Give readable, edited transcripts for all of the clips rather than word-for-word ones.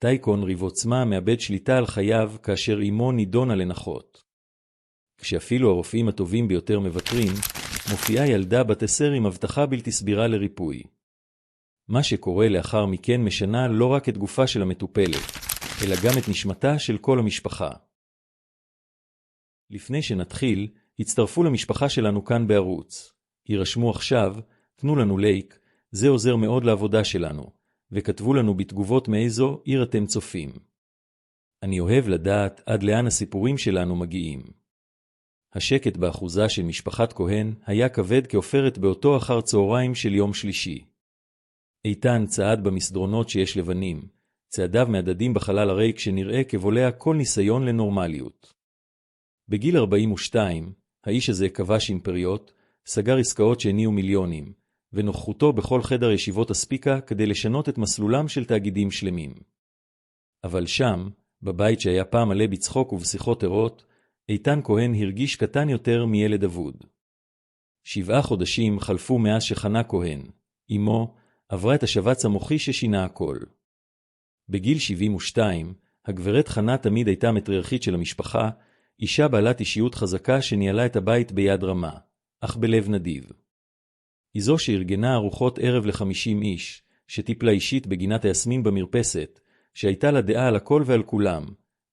טייקון ריב עוצמה מאבד שליטה על חייו כאשר אמו נידונה לנחות. כשאפילו הרופאים הטובים ביותר מבטרים, מופיעה ילדה בת 10 עם הבטחה בלתי סבירה לריפוי. מה שקורה לאחר מכן משנה לא רק את גופה של המטופלת, אלא גם את נשמתה של כל המשפחה. לפני שנתחיל, הצטרפו למשפחה שלנו כאן בערוץ. הירשמו עכשיו, תנו לנו לייק, זה עוזר מאוד לעבודה שלנו, וכתבו לנו בתגובות מאיזו עיר אתם צופים. אני אוהב לדעת עד לאן הסיפורים שלנו מגיעים. השקט באחוזה של משפחת כהן היה כבד כעופרת באותו אחר צהריים של יום שלישי. איתן צעד במסדרונות שיש לבנים, צעדיו מהדדים בחלל הריק שנראה כבולע כל ניסיון לנורמליות. בגיל 42, האיש הזה כבש אימפריות, סגר עסקאות שהניעו מיליונים, ונוכחותו בכל חדר ישיבות הספיקה כדי לשנות את מסלולם של תאגידים שלמים. אבל שם, בבית שהיה פעם מלא בצחוק ובשיחות ערות, איתן כהן הרגיש קטן יותר מילד אבוד. 7 חודשים חלפו מאז שחנה כהן, אמו, עברה את השבץ המוחי ששינה הכל. בגיל 72, הגברת חנה תמיד הייתה מטריארכית של המשפחה, אישה בעלת אישיות חזקה שניהלה את הבית ביד רמה, אך בלב נדיב. היא זו שארגנה ארוחות ערב ל50 איש, שטיפלה אישית בגינת היסמין במרפסת, שהייתה לה דעה על הכל ועל כולם,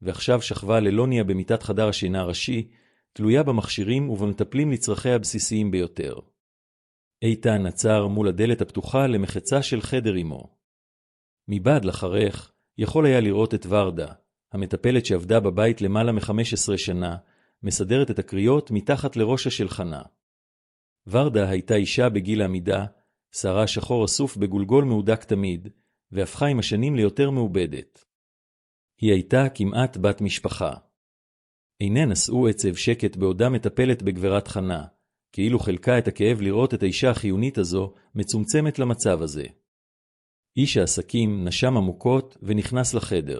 ועכשיו שכבה ללוניה במיטת חדר השינה הראשי, תלויה במכשירים ובמטפלים לצרכיה הבסיסיים ביותר. איתן עצר מול הדלת הפתוחה למחצה של חדר אמו. מבעד לחרך יכול היה לראות את ורדה, המטפלת שעבדה בבית למעלה מ-15 שנה, מסדרת את הקריאות מתחת לראשה של חנה. ורדה הייתה אישה בגיל העמידה, שערה שחור אסוף בגולגול מהודק תמיד, והפכה עם השנים ליותר מעובדת. היא הייתה כמעט בת משפחה. עיניה נשאו עצב שקט בעודה מטפלת בגברת חנה, כאילו חלקה את הכאב לראות את האישה החיונית הזו מצומצמת למצב הזה. איש העסקים נשם עמוקות ונכנס לחדר.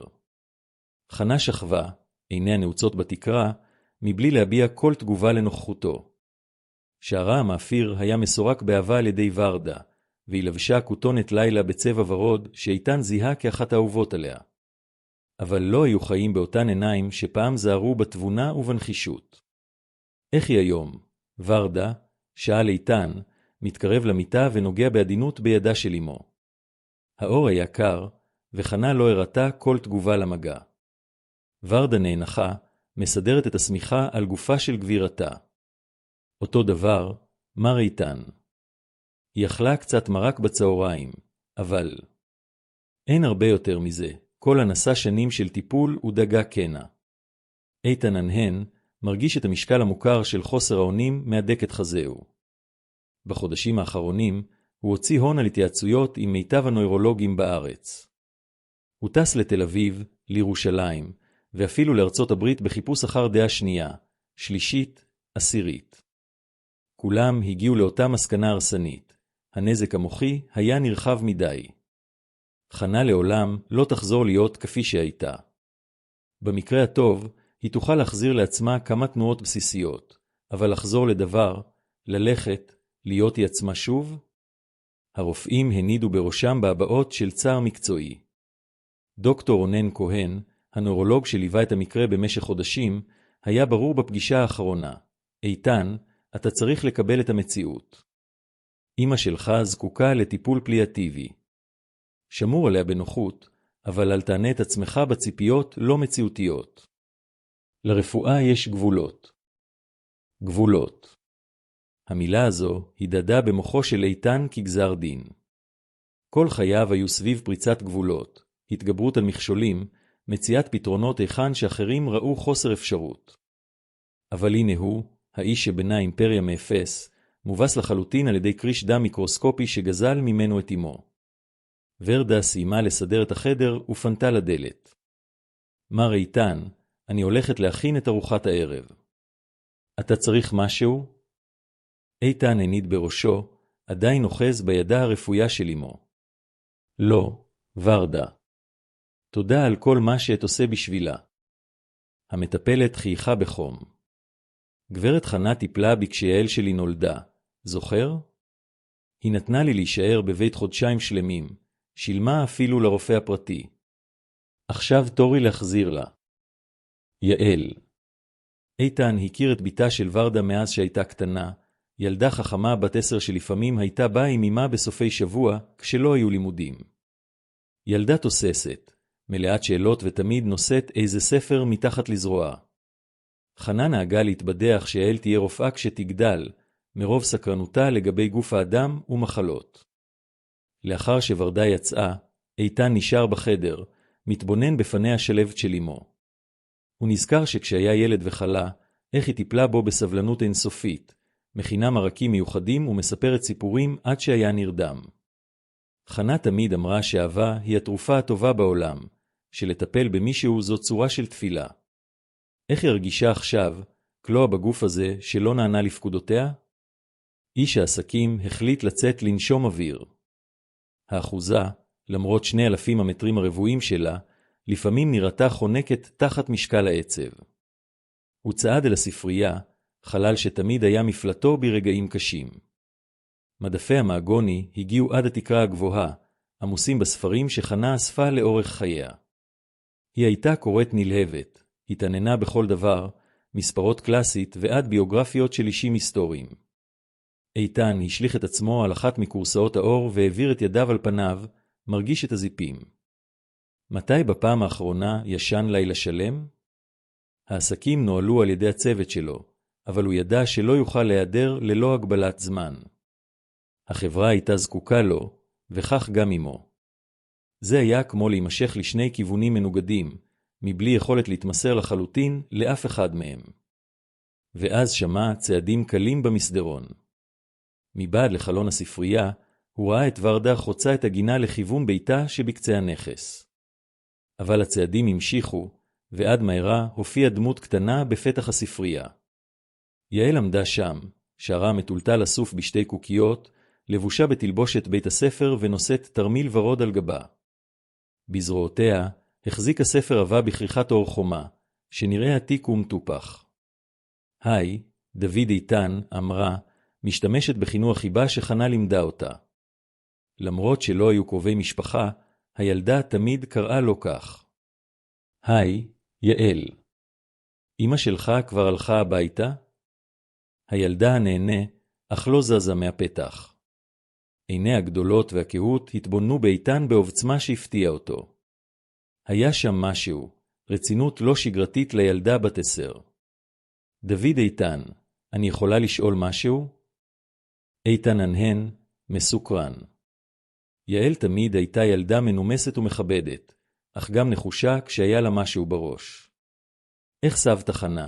חנה שכבה, עיניה נעוצות בתקרה, מבלי להביע כל תגובה לנוכחותו. שערה המאפיר היה מסורק באהבה על ידי ורדה, והיא לבשה כותונת לילה בצבע ורוד שאיתן זיהה כאחת האהובות עליה. אבל לא היו חיים באותן עיניים שפעם זהרו בתבונה ובנחישות. איך היא היום? ורדה, שאל איתן, מתקרב למיטה ונוגע בעדינות בידה של אמו. האור היה קר, וחנה לא הראתה כל תגובה למגע. ורדה נאנחה, מסדרת את השמיכה על גופה של גבירתה. אותו דבר, מר איתן. היא אכלה קצת מרק בצהריים, אבל אין הרבה יותר מזה. כל הנסה שנים של טיפול ודגה קנה. איתן הנהן מרגיש את המשקל המוכר של חוסר האונים מהדק את חזהו. בחודשים האחרונים הוא הוציא הון על התייעצויות עם מיטב הנוירולוגים בארץ. הוא טס לתל אביב, לירושלים, ואפילו לארצות הברית בחיפוש אחר דעה שנייה, שלישית, עשירית. כולם הגיעו לאותה מסקנה הרסנית. הנזק המוחי היה נרחב מדי. חנה לעולם לא תחזור להיות כפי שהייתה. במקרה הטוב, היא תוכל להחזיר לעצמה כמה תנועות בסיסיות, אבל לחזור לדבר, ללכת, להיות היא עצמה שוב? הרופאים הנידו בראשם בהבעות של צער מקצועי. דוקטור רונן כהן, הנוירולוג שליווה את המקרה במשך חודשים, היה ברור בפגישה האחרונה. איתן, אתה צריך לקבל את המציאות. אמא שלך זקוקה לטיפול פליאטיבי. שמור עליה בנוחות, אבל אל תענה את עצמך בציפיות לא מציאותיות. לרפואה יש גבולות. גבולות. המילה הזו הדהדה במוחו של איתן כגזר דין. כל חייו היו סביב פריצת גבולות, התגברות על מכשולים, מציאת פתרונות היכן שאחרים ראו חוסר אפשרות. אבל הנה הוא, האיש שבנה אימפריה מאפס, מובס לחלוטין על ידי קריש דם מיקרוסקופי שגזל ממנו את אמו. ורדה סיימה לסדר את החדר ופנתה לדלת. מר איתן, אני הולכת להכין את ארוחת הערב. אתה צריך משהו? איתן הניד בראשו, עדיין אוחז בידה הרפויה של אמו. לא, ורדה. תודה על כל מה שאת עושה בשבילה. המטפלת חייכה בחום. גברת חנה טיפלה בי כשיעל שלי נולדה, זוכר? היא נתנה לי להישאר בבית חודשיים שלמים, שילמה אפילו לרופא הפרטי. עכשיו תורי להחזיר לה. יעל. איתן הכיר את ביתה של ורדה מאז שהייתה קטנה, ילדה חכמה בת 10 שלפעמים הייתה באה עם אמה בסופי שבוע כשלא היו לימודים. ילדה תוססת, מלאת שאלות ותמיד נושאת איזה ספר מתחת לזרוע. חנה נהגה להתבדח שיעל תהיה רופאה כשתגדל, מרוב סקרנותה לגבי גוף האדם ומחלות. לאחר שוורדה יצאה, איתן נשאר בחדר, מתבונן בפניה שלבת של אמו. הוא נזכר שכשהיה ילד וחלה, איך היא טיפלה בו בסבלנות אינסופית, מכינה מרקים מיוחדים ומספרת סיפורים עד שהיה נרדם. חנה תמיד אמרה שאהבה היא התרופה הטובה בעולם, שלטפל במישהו זו צורה של תפילה. איך היא הרגישה עכשיו, כלוא בגוף הזה שלא נענה לפקודותיה? איש העסקים החליט לצאת לנשום אוויר. האחוזה, למרות 2,000 המטרים הרבועים שלה, לפעמים נראתה חונקת תחת משקל העצב. הוא צעד אל הספרייה, חלל שתמיד היה מפלטו ברגעים קשים. מדפי המאגוני הגיעו עד התקרה הגבוהה, עמוסים בספרים שחנה אספה לאורך חייה. היא הייתה קוראת נלהבת, התעננה בכל דבר, מספרות קלאסית ועד ביוגרפיות של אישים היסטוריים. איתן השליך את עצמו על אחת מקורסאות האור והעביר את ידיו על פניו, מרגיש את הזיפים. מתי בפעם האחרונה ישן לילה שלם? העסקים נועלו על ידי הצוות שלו, אבל הוא ידע שלא יוכל להיעדר ללא הגבלת זמן. החברה הייתה זקוקה לו, וכך גם עמו. זה היה כמו להימשך לשני כיוונים מנוגדים, מבלי יכולת להתמסר לחלוטין לאף אחד מהם. ואז שמע צעדים קלים במסדרון. מבעד לחלון הספרייה, הוא ראה את ורדה חוצה את הגינה לכיוון ביתה שבקצה הנכס. אבל הצעדים המשיכו, ועד מהרה הופיעה דמות קטנה בפתח הספרייה. יעל עמדה שם, שערה מטולטל אסוף בשתי קוקיות, לבושה בתלבושת בית הספר ונושאת תרמיל ורוד על גבה. בזרועותיה החזיק הספר עבה בכריכת אור חומה, שנראה עתיק ומטופח. היי, דוד איתן, אמרה, משתמשת בחינוך חיבה שחנה לימדה אותה. למרות שלא היו קרובי משפחה, הילדה תמיד קראה לו כך. היי, יעל. אמא שלך כבר הלכה הביתה? הילדה הנהנה, אך לא זזה מהפתח. עיני הגדולות והקהות התבוננו באיתן בעוצמה שהפתיע אותו. היה שם משהו, רצינות לא שגרתית לילדה בת 10. דוד איתן, אני יכולה לשאול משהו? איתן הנהן, מסוקרן. יעל תמיד הייתה ילדה מנומסת ומכבדת, אך גם נחושה כשהיה לה משהו בראש. איך סבתא חנה,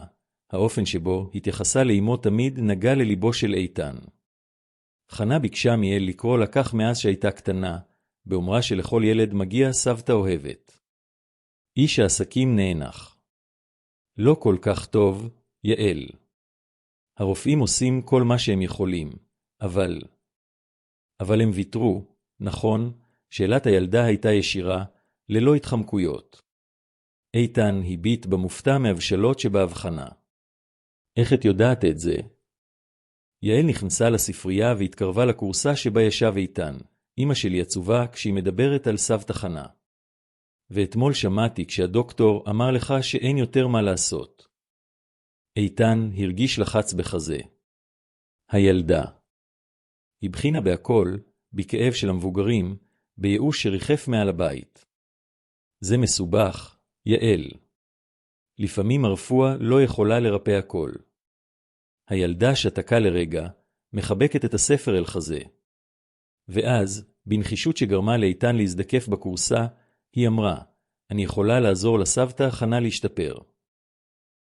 האופן שבו התייחסה לאמו תמיד נגע לליבו של איתן. חנה ביקשה מיעל לקרוא לקח מאז שהייתה קטנה, באומרה שלכל ילד מגיע סבתא אוהבת. איש העסקים נאנח. לא כל כך טוב, יעל. הרופאים עושים כל מה שהם יכולים, אבל הם ויתרו, נכון, שאלת הילדה הייתה ישירה, ללא התחמקויות. איתן הביט במופתע מהבשלות שבהבחנה. איך את יודעת את זה? יעל נכנסה לספרייה והתקרבה לקורסה שבה ישב איתן, אמא שלי עצובה כשהיא מדברת על סבתא חנה. ואתמול שמעתי כשהדוקטור אמר לך שאין יותר מה לעשות. איתן הרגיש לחץ בחזה. הילדה. הבחינה בהכל, בכאב של המבוגרים, בייאוש שריחף מעל הבית. זה מסובך, יעל. לפעמים הרפואה לא יכולה לרפא הכל. הילדה שתקה לרגע, מחבקת את הספר אל חזה. ואז, בנחישות שגרמה לאיתן להזדקף בקורסה, היא אמרה, אני יכולה לעזור לסבתא חנה להשתפר.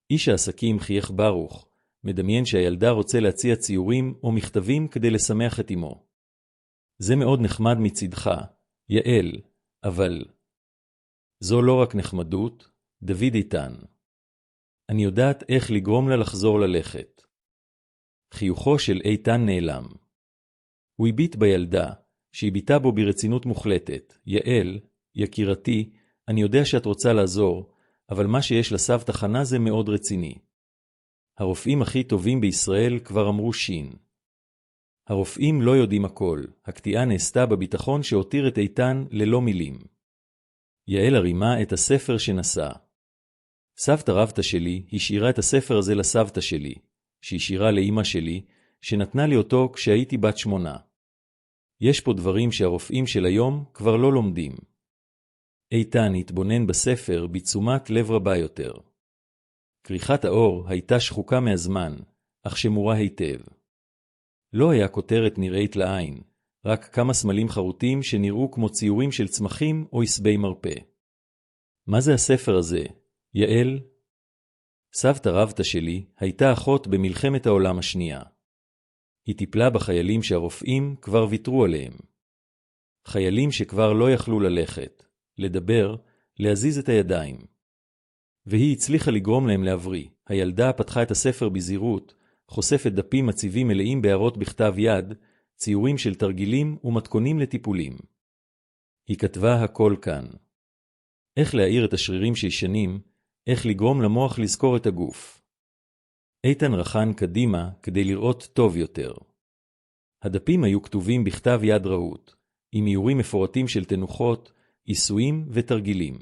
איש העסקים חייך ברוך, מדמיין שהילדה רוצה להציע ציורים או מכתבים כדי לשמח את אמו. זה מאוד נחמד מצדך, יעל, אבל זו לא רק נחמדות, דוד איתן. אני יודעת איך לגרום לה לחזור ללכת. חיוכו של איתן נעלם. הוא הביט בילדה, שהביטה בו ברצינות מוחלטת. יעל, יקירתי, אני יודע שאת רוצה לעזור, אבל מה שיש לסבתא חנה זה מאוד רציני. הרופאים הכי טובים בישראל כבר אמרו שין. הרופאים לא יודעים הכל, הקטיעה נעשתה בביטחון שהותיר את איתן ללא מילים. יעל הרימה את הספר שנשא. סבתא רבתא שלי השאירה את הספר הזה לסבתא שלי, שהשאירה לאמא שלי, שנתנה לי אותו כשהייתי בת 8. יש פה דברים שהרופאים של היום כבר לא לומדים. איתן התבונן בספר בתשומת לב רבה יותר. כריכת האור הייתה שחוקה מהזמן, אך שמורה היטב. לא היה כותרת נראית לעין, רק כמה סמלים חרוטים שנראו כמו ציורים של צמחים או עשבי מרפא. מה זה הספר הזה, יעל? סבתא רבתא שלי הייתה אחות במלחמת העולם השנייה. היא טיפלה בחיילים שהרופאים כבר ויתרו עליהם. חיילים שכבר לא יכלו ללכת, לדבר, להזיז את הידיים. והיא הצליחה לגרום להם להבריא. הילדה פתחה את הספר בזהירות, חושפת דפים מציבים מלאים בהערות בכתב יד, ציורים של תרגילים ומתכונים לטיפולים. היא כתבה הכל כאן. איך להעיר את השרירים שישנים, איך לגרום למוח לזכור את הגוף. איתן רחן קדימה כדי לראות טוב יותר. הדפים היו כתובים בכתב יד רהוט, עם איורים מפורטים של תנוחות, עיסויים ותרגילים.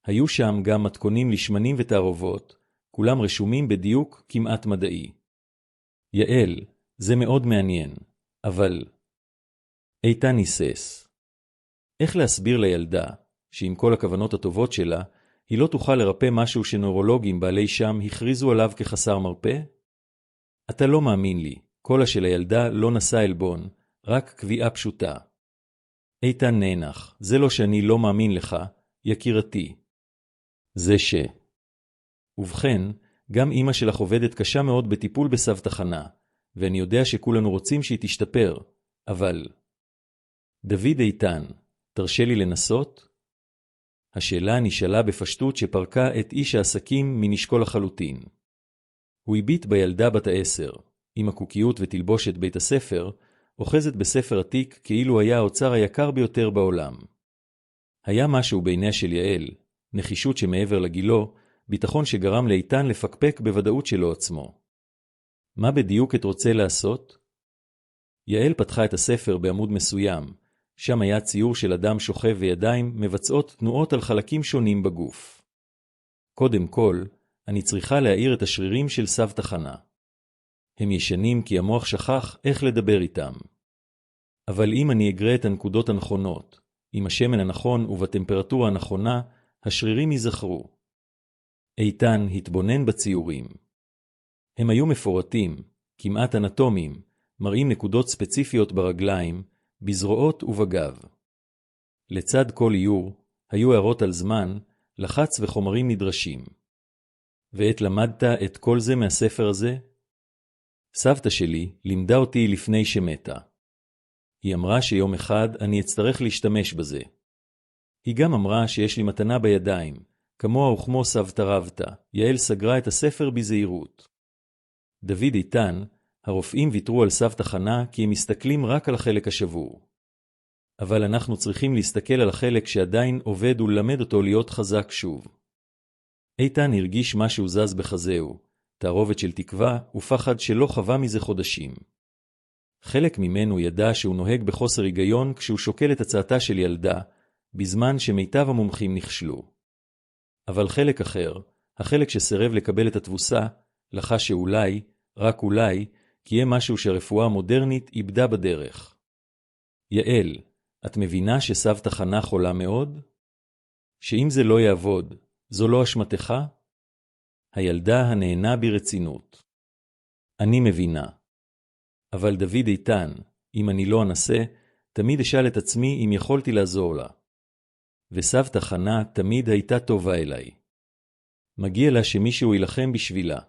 היו שם גם מתכונים לשמנים ותערובות, כולם רשומים בדיוק כמעט מדעי. יעל, זה מאוד מעניין, אבל... איתן ניסס. איך להסביר לילדה, שעם כל הכוונות הטובות שלה, היא לא תוכל לרפא משהו שנוירולוגים בעלי שם הכריזו עליו כחסר מרפא? אתה לא מאמין לי, קולה של הילדה לא נשא אלבון, רק קביעה פשוטה. איתן נאנח, זה לא שאני לא מאמין לך, יקירתי. זה ש... ובכן, גם אמא שלך עובדת קשה מאוד בטיפול בסבתא חנה, ואני יודע שכולנו רוצים שהיא תשתפר, אבל... דוד איתן, תרשה לי לנסות? השאלה נשאלה בפשטות שפרקה את איש העסקים מנשקול לחלוטין. הוא הביט בילדה בת 10, עם הקוקיות ותלבושת בית הספר, אוחזת בספר עתיק כאילו היה האוצר היקר ביותר בעולם. היה משהו בעיניה של יעל, נחישות שמעבר לגילו, ביטחון שגרם לאיתן לפקפק בוודאות שלו עצמו. מה בדיוק את רוצה לעשות? יעל פתחה את הספר בעמוד מסוים, שם היה ציור של אדם שוכב וידיים מבצעות תנועות על חלקים שונים בגוף. קודם כל, אני צריכה להעיר את השרירים של סבתא חנה. הם ישנים כי המוח שכח איך לדבר איתם. אבל אם אני אגרה את הנקודות הנכונות, עם השמן הנכון ובטמפרטורה הנכונה, השרירים ייזכרו. איתן התבונן בציורים. הם היו מפורטים, כמעט אנטומיים, מראים נקודות ספציפיות ברגליים, בזרועות ובגב. לצד כל איור, היו הערות על זמן, לחץ וחומרים נדרשים. ואת למדת את כל זה מהספר הזה? סבתא שלי לימדה אותי לפני שמתה. היא אמרה שיום אחד אני אצטרך להשתמש בזה. היא גם אמרה שיש לי מתנה בידיים, כמוה וכמו סבתא רבתא. יעל סגרה את הספר בזהירות. דוד איתן, הרופאים ויתרו על סבתא חנה כי הם מסתכלים רק על החלק השבור. אבל אנחנו צריכים להסתכל על החלק שעדיין עובד וללמד אותו להיות חזק שוב. איתן הרגיש משהו זז בחזהו, תערובת של תקווה ופחד שלא חווה מזה חודשים. חלק ממנו ידע שהוא נוהג בחוסר היגיון כשהוא שוקל את הצעתה של ילדה, בזמן שמיטב המומחים נכשלו. אבל חלק אחר, החלק שסירב לקבל את התבוסה, לחש שאולי, רק אולי, כי יהיה משהו שהרפואה המודרנית איבדה בדרך. יעל, את מבינה שסבתא חנה חולה מאוד? שאם זה לא יעבוד, זו לא אשמתך? הילדה הנהנה ברצינות. אני מבינה. אבל דוד איתן, אם אני לא אנסה, תמיד אשאל את עצמי אם יכולתי לעזור לה. וסבתא חנה תמיד הייתה טובה אליי. מגיע לה שמישהו ילחם בשבילה.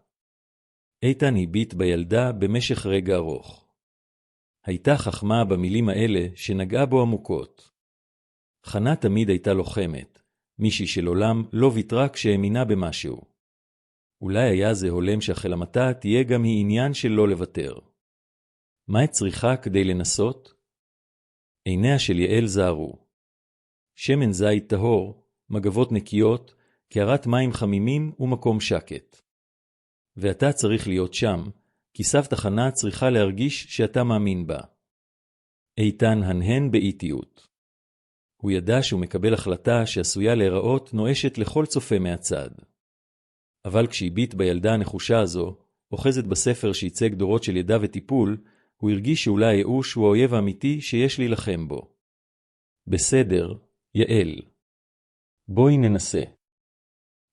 איתן הביט בילדה במשך רגע ארוך. הייתה חכמה במילים האלה שנגעה בו עמוקות. חנה תמיד הייתה לוחמת, מישהי של עולם לא ויתרה כשהאמינה במשהו. אולי היה זה הולם שהחלמתה תהיה גם היא עניין של לא לוותר. מה את צריכה כדי לנסות? עיניה של יעל זהרו. שמן זית טהור, מגבות נקיות, קערת מים חמימים ומקום שקט. ואתה צריך להיות שם, כי סבתא חנה צריכה להרגיש שאתה מאמין בה. איתן הנהן באיטיות. הוא ידע שהוא מקבל החלטה שעשויה להיראות נואשת לכל צופה מהצד. אבל כשהביט בילדה הנחושה הזו, אוחזת בספר שייצג דורות של ידע וטיפול, הוא הרגיש שאולי הייאוש הוא האויב האמיתי שיש להילחם בו. בסדר, יעל. בואי ננסה.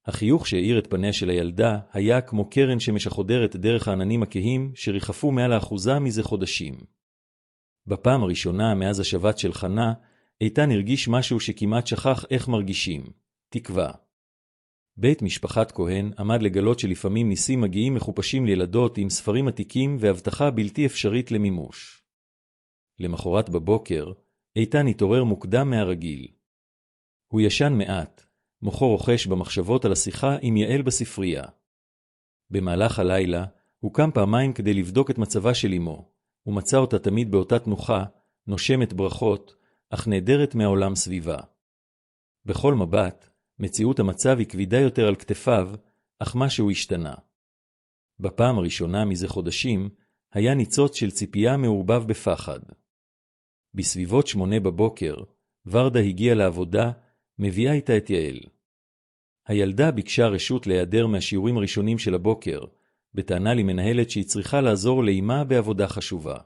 החיוך שהאיר את פניה של הילדה היה כמו קרן שמש החודרת דרך העננים הכהים שריחפו מעל האחוזה מזה חודשים. בפעם הראשונה מאז השבת של חנה, איתן הרגיש משהו שכמעט שכח איך מרגישים, תקווה. בית משפחת כהן עמד לגלות שלפעמים ניסים מגיעים מחופשים לילדות עם ספרים עתיקים והבטחה בלתי אפשרית למימוש. למחרת בבוקר, איתן התעורר מוקדם מהרגיל. הוא ישן מעט, מוחו רוחש במחשבות על השיחה עם יעל בספרייה. במהלך הלילה, הוא קם פעמיים כדי לבדוק את מצבה של אמו, ומצא אותה תמיד באותה תנוחה, נושמת ברכות, אך נעדרת מהעולם סביבה. בכל מבט, מציאות המצב היא כבידה יותר על כתפיו, אך משהו השתנה. בפעם הראשונה מזה חודשים, היה ניצוץ של ציפייה מעורבב בפחד. בסביבות 8 בבוקר, ורדה הגיעה לעבודה, מביאה איתה את יעל. הילדה ביקשה רשות להיעדר מהשיעורים הראשונים של הבוקר, בטענה לי מנהלת שהיא צריכה לעזור לאמה בעבודה חשובה.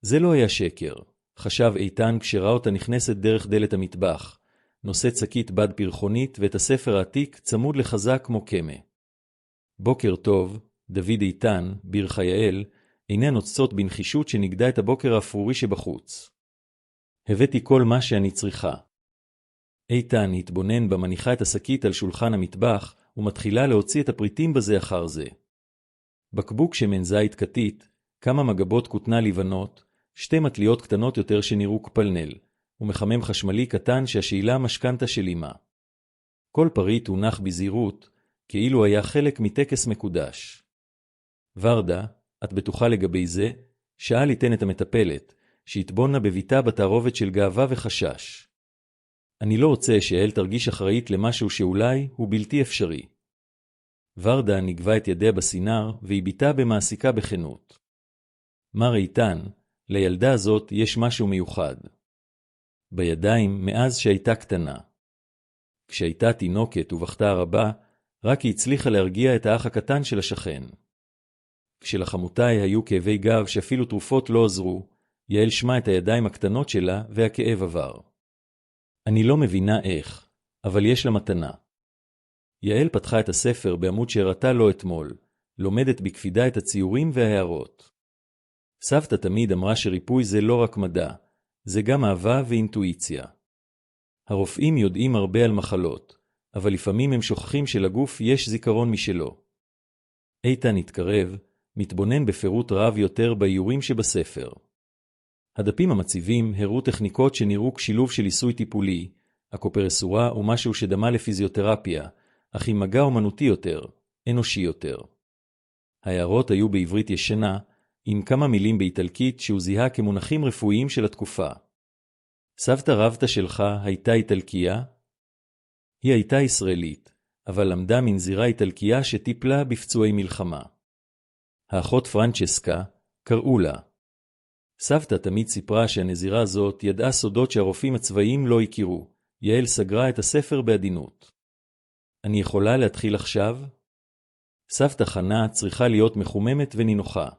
זה לא היה שקר, חשב איתן כשראה אותה נכנסת דרך דלת המטבח, נושאת שקית בד פרחונית ואת הספר העתיק צמוד לחזק כמו קמה. בוקר טוב, דוד איתן, בירכה יעל, עיניה נוצצות בנחישות שנגדה את הבוקר האפרורי שבחוץ. הבאתי כל מה שאני צריכה. איתן התבונן במניחה את השקית על שולחן המטבח, ומתחילה להוציא את הפריטים בזה אחר זה. בקבוק שמן זית קטית, כמה מגבות כותנה לבנות, 2 מטליות קטנות יותר שנראו כפלנל, ומחמם חשמלי קטן שהשאילה משכנתה של אמא. כל פריט הונח בזהירות, כאילו היה חלק מטקס מקודש. ורדה, את בטוחה לגבי זה? שאל ליתן את המטפלת, שהתבוננה בביתה בתערובת של גאווה וחשש. אני לא רוצה שיעל תרגיש אחראית למשהו שאולי הוא בלתי אפשרי. ורדה נגבה את ידיה בסינר והביטה במעסיקה בכנות. מר איתן, לילדה הזאת יש משהו מיוחד. בידיים מאז שהייתה קטנה. כשהייתה תינוקת ובכתה הרבה, רק היא הצליחה להרגיע את האח הקטן של השכן. כשלחמותיי היו כאבי גב שאפילו תרופות לא עזרו, יעל שמעה את הידיים הקטנות שלה והכאב עבר. אני לא מבינה איך, אבל יש לה מתנה. יעל פתחה את הספר בעמוד שהראתה לו אתמול, לומדת בקפידה את הציורים וההערות. סבתא תמיד אמרה שריפוי זה לא רק מדע, זה גם אהבה ואינטואיציה. הרופאים יודעים הרבה על מחלות, אבל לפעמים הם שוכחים שלגוף יש זיכרון משלו. איתן התקרב, מתבונן בפירוט רב יותר באיורים שבספר. הדפים המציבים הראו טכניקות שנראו כשילוב של עיסוי טיפולי, הקופרסורה הוא משהו שדמה לפיזיותרפיה, אך עם מגע אומנותי יותר, אנושי יותר. ההערות היו בעברית ישנה, עם כמה מילים באיטלקית שהוא זיהה כמונחים רפואיים של התקופה. סבתא רבתא שלך הייתה איטלקיה? היא הייתה ישראלית, אבל למדה מנזירה איטלקיה שטיפלה בפצועי מלחמה. האחות פרנצ'סקה, קראו לה. סבתא תמיד סיפרה שהנזירה הזאת ידעה סודות שהרופאים הצבאיים לא הכירו. יעל סגרה את הספר בעדינות. אני יכולה להתחיל עכשיו? סבתא חנה צריכה להיות מחוממת ונינוחה.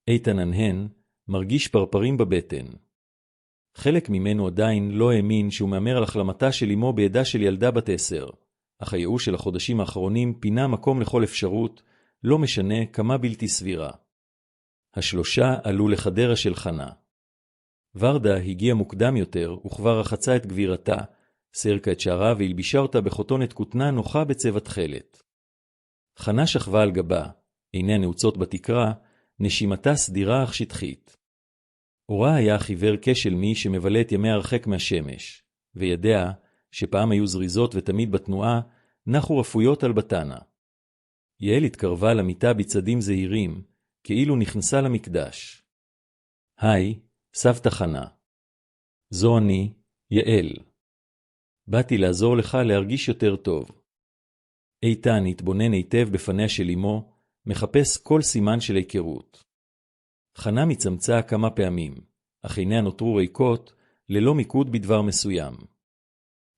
איתן הנהן, מרגיש פרפרים בבטן. חלק ממנו עדיין לא האמין שהוא מאמר על החלמתה של אמו בידה של ילדה בת 10, אך הייאוש של החודשים האחרונים פינה מקום לכל אפשרות, לא משנה כמה בלתי סבירה. השלושה עלו לחדרה של חנה. ורדה הגיעה מוקדם יותר וכבר רחצה את גבירתה, סרקה את שערה והלבישה אותה בחותונת כותנה נוחה בצבע תכלת. חנה שכבה על גבה, עיניה נעוצות בתקרה, נשימתה סדירה אך שטחית. אורה היה חיוור כשל מי שמבלה את ימי הרחק מהשמש, וידיה, שפעם היו זריזות ותמיד בתנועה, נחו רפויות על בתנה. יעל התקרבה למיטה בצדים זהירים, כאילו נכנסה למקדש. היי, סבתא חנה. זו אני, יעל. באתי לעזור לך להרגיש יותר טוב. איתן התבונן היטב בפניה של אמו, מחפש כל סימן של היכרות. חנה מצמצה כמה פעמים, אך עיניה נותרו ריקות, ללא מיקוד בדבר מסוים.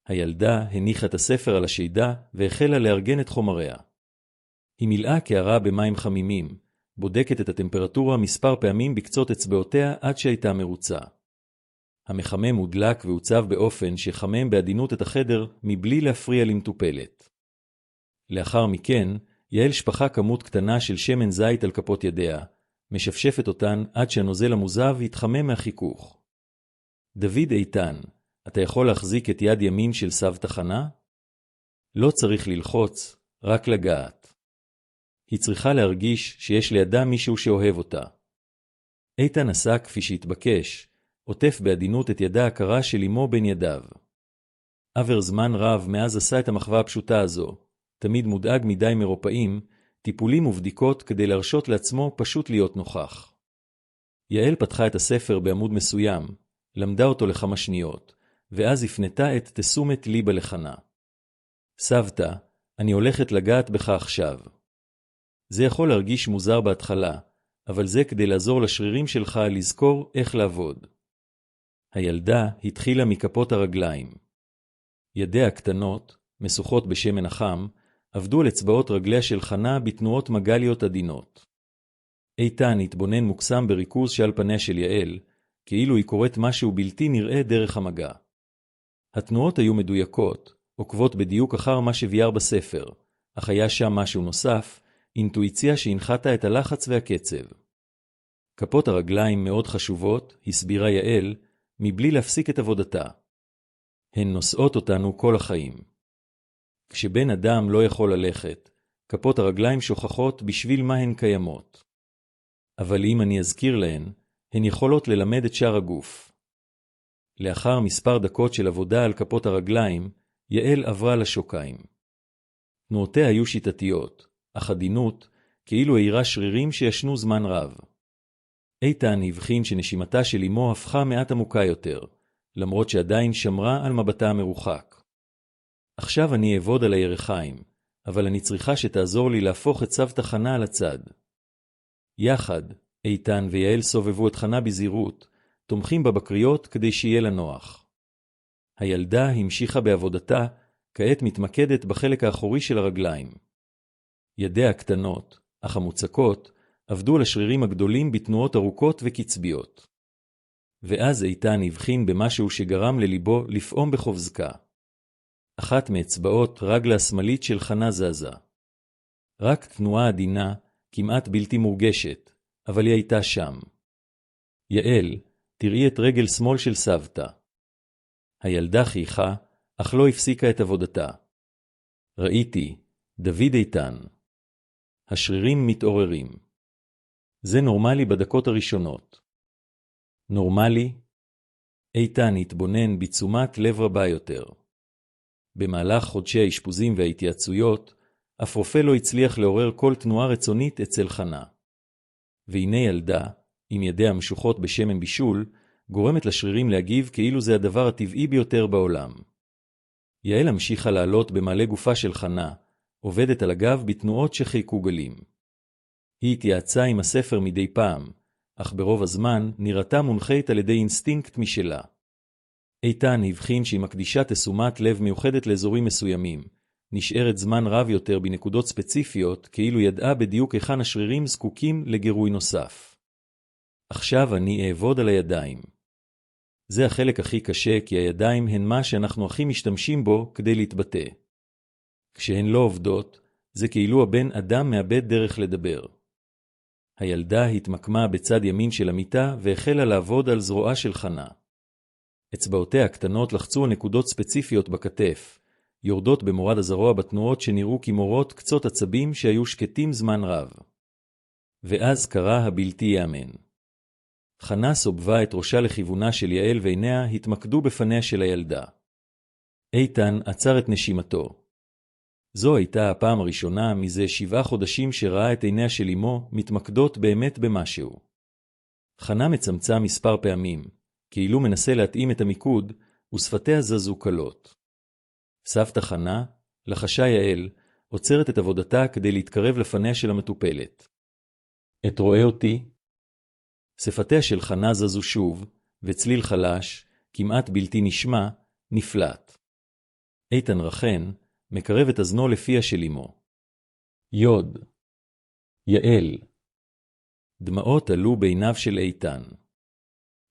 הילדה הניחה את הספר על השידה והחלה לארגן את חומריה. היא מילאה קערה במים חמימים, בודקת את הטמפרטורה מספר פעמים בקצות אצבעותיה עד שהייתה מרוצה. המחמם הודלק והוצב באופן שחמם בעדינות את החדר מבלי להפריע למטופלת. לאחר מכן, יעל שפכה כמות קטנה של שמן זית על כפות ידיה, משפשפת אותן עד שהנוזל המוזב יתחמם מהחיכוך. דוד איתן, אתה יכול להחזיק את יד ימין של סבתא חנה? לא צריך ללחוץ, רק לגעת. היא צריכה להרגיש שיש לידה מישהו שאוהב אותה. איתן עשה כפי שהתבקש, עוטף בעדינות את ידה הקרה של אמו בין ידיו. עבר זמן רב מאז עשה את המחווה הפשוטה הזו, תמיד מודאג מדי מרופאים, טיפולים ובדיקות כדי להרשות לעצמו פשוט להיות נוכח. יעל פתחה את הספר בעמוד מסוים, למדה אותו לכמה שניות, ואז הפנתה את תשומת ליבה לחנה. סבתא, אני הולכת לגעת בך עכשיו. זה יכול להרגיש מוזר בהתחלה, אבל זה כדי לעזור לשרירים שלך לזכור איך לעבוד. הילדה התחילה מכפות הרגליים. ידיה הקטנות, מסוחות בשמן החם, עבדו על אצבעות רגליה של חנה בתנועות מגליות עדינות. איתן התבונן מוקסם בריכוז שעל פניה של יעל, כאילו היא קוראת משהו בלתי נראה דרך המגע. התנועות היו מדויקות, עוקבות בדיוק אחר מה שבייר בספר, אך היה שם משהו נוסף, אינטואיציה שהנחתה את הלחץ והקצב. כפות הרגליים מאוד חשובות, הסבירה יעל, מבלי להפסיק את עבודתה. הן נושאות אותנו כל החיים. כשבן אדם לא יכול ללכת, כפות הרגליים שוכחות בשביל מה הן קיימות. אבל אם אני אזכיר להן, הן יכולות ללמד את שאר הגוף. לאחר מספר דקות של עבודה על כפות הרגליים, יעל עברה לשוקיים. תנועותיה היו שיטתיות, אך עדינות, כאילו העירה שרירים שישנו זמן רב. איתן הבחין שנשימתה של אמו הפכה מעט עמוקה יותר, למרות שעדיין שמרה על מבטה המרוחק. עכשיו אני אעבוד על הירכיים, אבל אני צריכה שתעזור לי להפוך את סבתא חנה על הצד. יחד, איתן ויעל סובבו את חנה בזהירות, תומכים בה בקריות כדי שיהיה לה נוח. הילדה המשיכה בעבודתה, כעת מתמקדת בחלק האחורי של הרגליים. ידיה הקטנות, אך המוצקות, עבדו על השרירים הגדולים בתנועות ארוכות וקצביות. ואז איתן הבחין במשהו שגרם לליבו לפעום בחובזקה. אחת מאצבעות רגלה השמאלית של חנה זזה. רק תנועה עדינה, כמעט בלתי מורגשת, אבל היא הייתה שם. יעל, תראי את רגל שמאל של סבתא. הילדה חייכה, אך לא הפסיקה את עבודתה. ראיתי, דוד איתן. השרירים מתעוררים. זה נורמלי בדקות הראשונות. נורמלי? איתן התבונן בתשומת לב רבה יותר. במהלך חודשי האשפוזים וההתייעצויות, אף רופא לא הצליח לעורר כל תנועה רצונית אצל חנה. והנה ילדה, עם ידיה משוחות בשמן בישול, גורמת לשרירים להגיב כאילו זה הדבר הטבעי ביותר בעולם. יעל המשיכה לעלות במעלה גופה של חנה, עובדת על הגב בתנועות שחיקו גלים. היא התייעצה עם הספר מדי פעם, אך ברוב הזמן נראתה מונחית על ידי אינסטינקט משלה. איתן הבחין שהיא מקדישה תשומת לב מיוחדת לאזורים מסוימים, נשארת זמן רב יותר בנקודות ספציפיות, כאילו ידעה בדיוק היכן השרירים זקוקים לגירוי נוסף. עכשיו אני אעבוד על הידיים. זה החלק הכי קשה, כי הידיים הן מה שאנחנו הכי משתמשים בו כדי להתבטא. כשהן לא עובדות, זה כאילו הבן אדם מאבד דרך לדבר. הילדה התמקמה בצד ימין של המיטה והחלה לעבוד על זרועה של חנה. אצבעותיה הקטנות לחצו נקודות ספציפיות בכתף, יורדות במורד הזרוע בתנועות שנראו כמורות קצות עצבים שהיו שקטים זמן רב. ואז קרה הבלתי יאמן. חנה סובבה את ראשה לכיוונה של יעל ועיניה התמקדו בפניה של הילדה. איתן עצר את נשימתו. זו הייתה הפעם הראשונה מזה 7 חודשים שראה את עיניה של אמו מתמקדות באמת במשהו. חנה מצמצה מספר פעמים, כאילו מנסה להתאים את המיקוד, ושפתיה זזו קלות. סבתא חנה, לחשה יעל, עוצרת את עבודתה כדי להתקרב לפניה של המטופלת. את רואה אותי? שפתיה של חנה זזו שוב, וצליל חלש, כמעט בלתי נשמע, נפלט. איתן רחן, מקרב את אזנו לפיה של אמו. יוד. יעל. דמעות עלו בעיניו של איתן.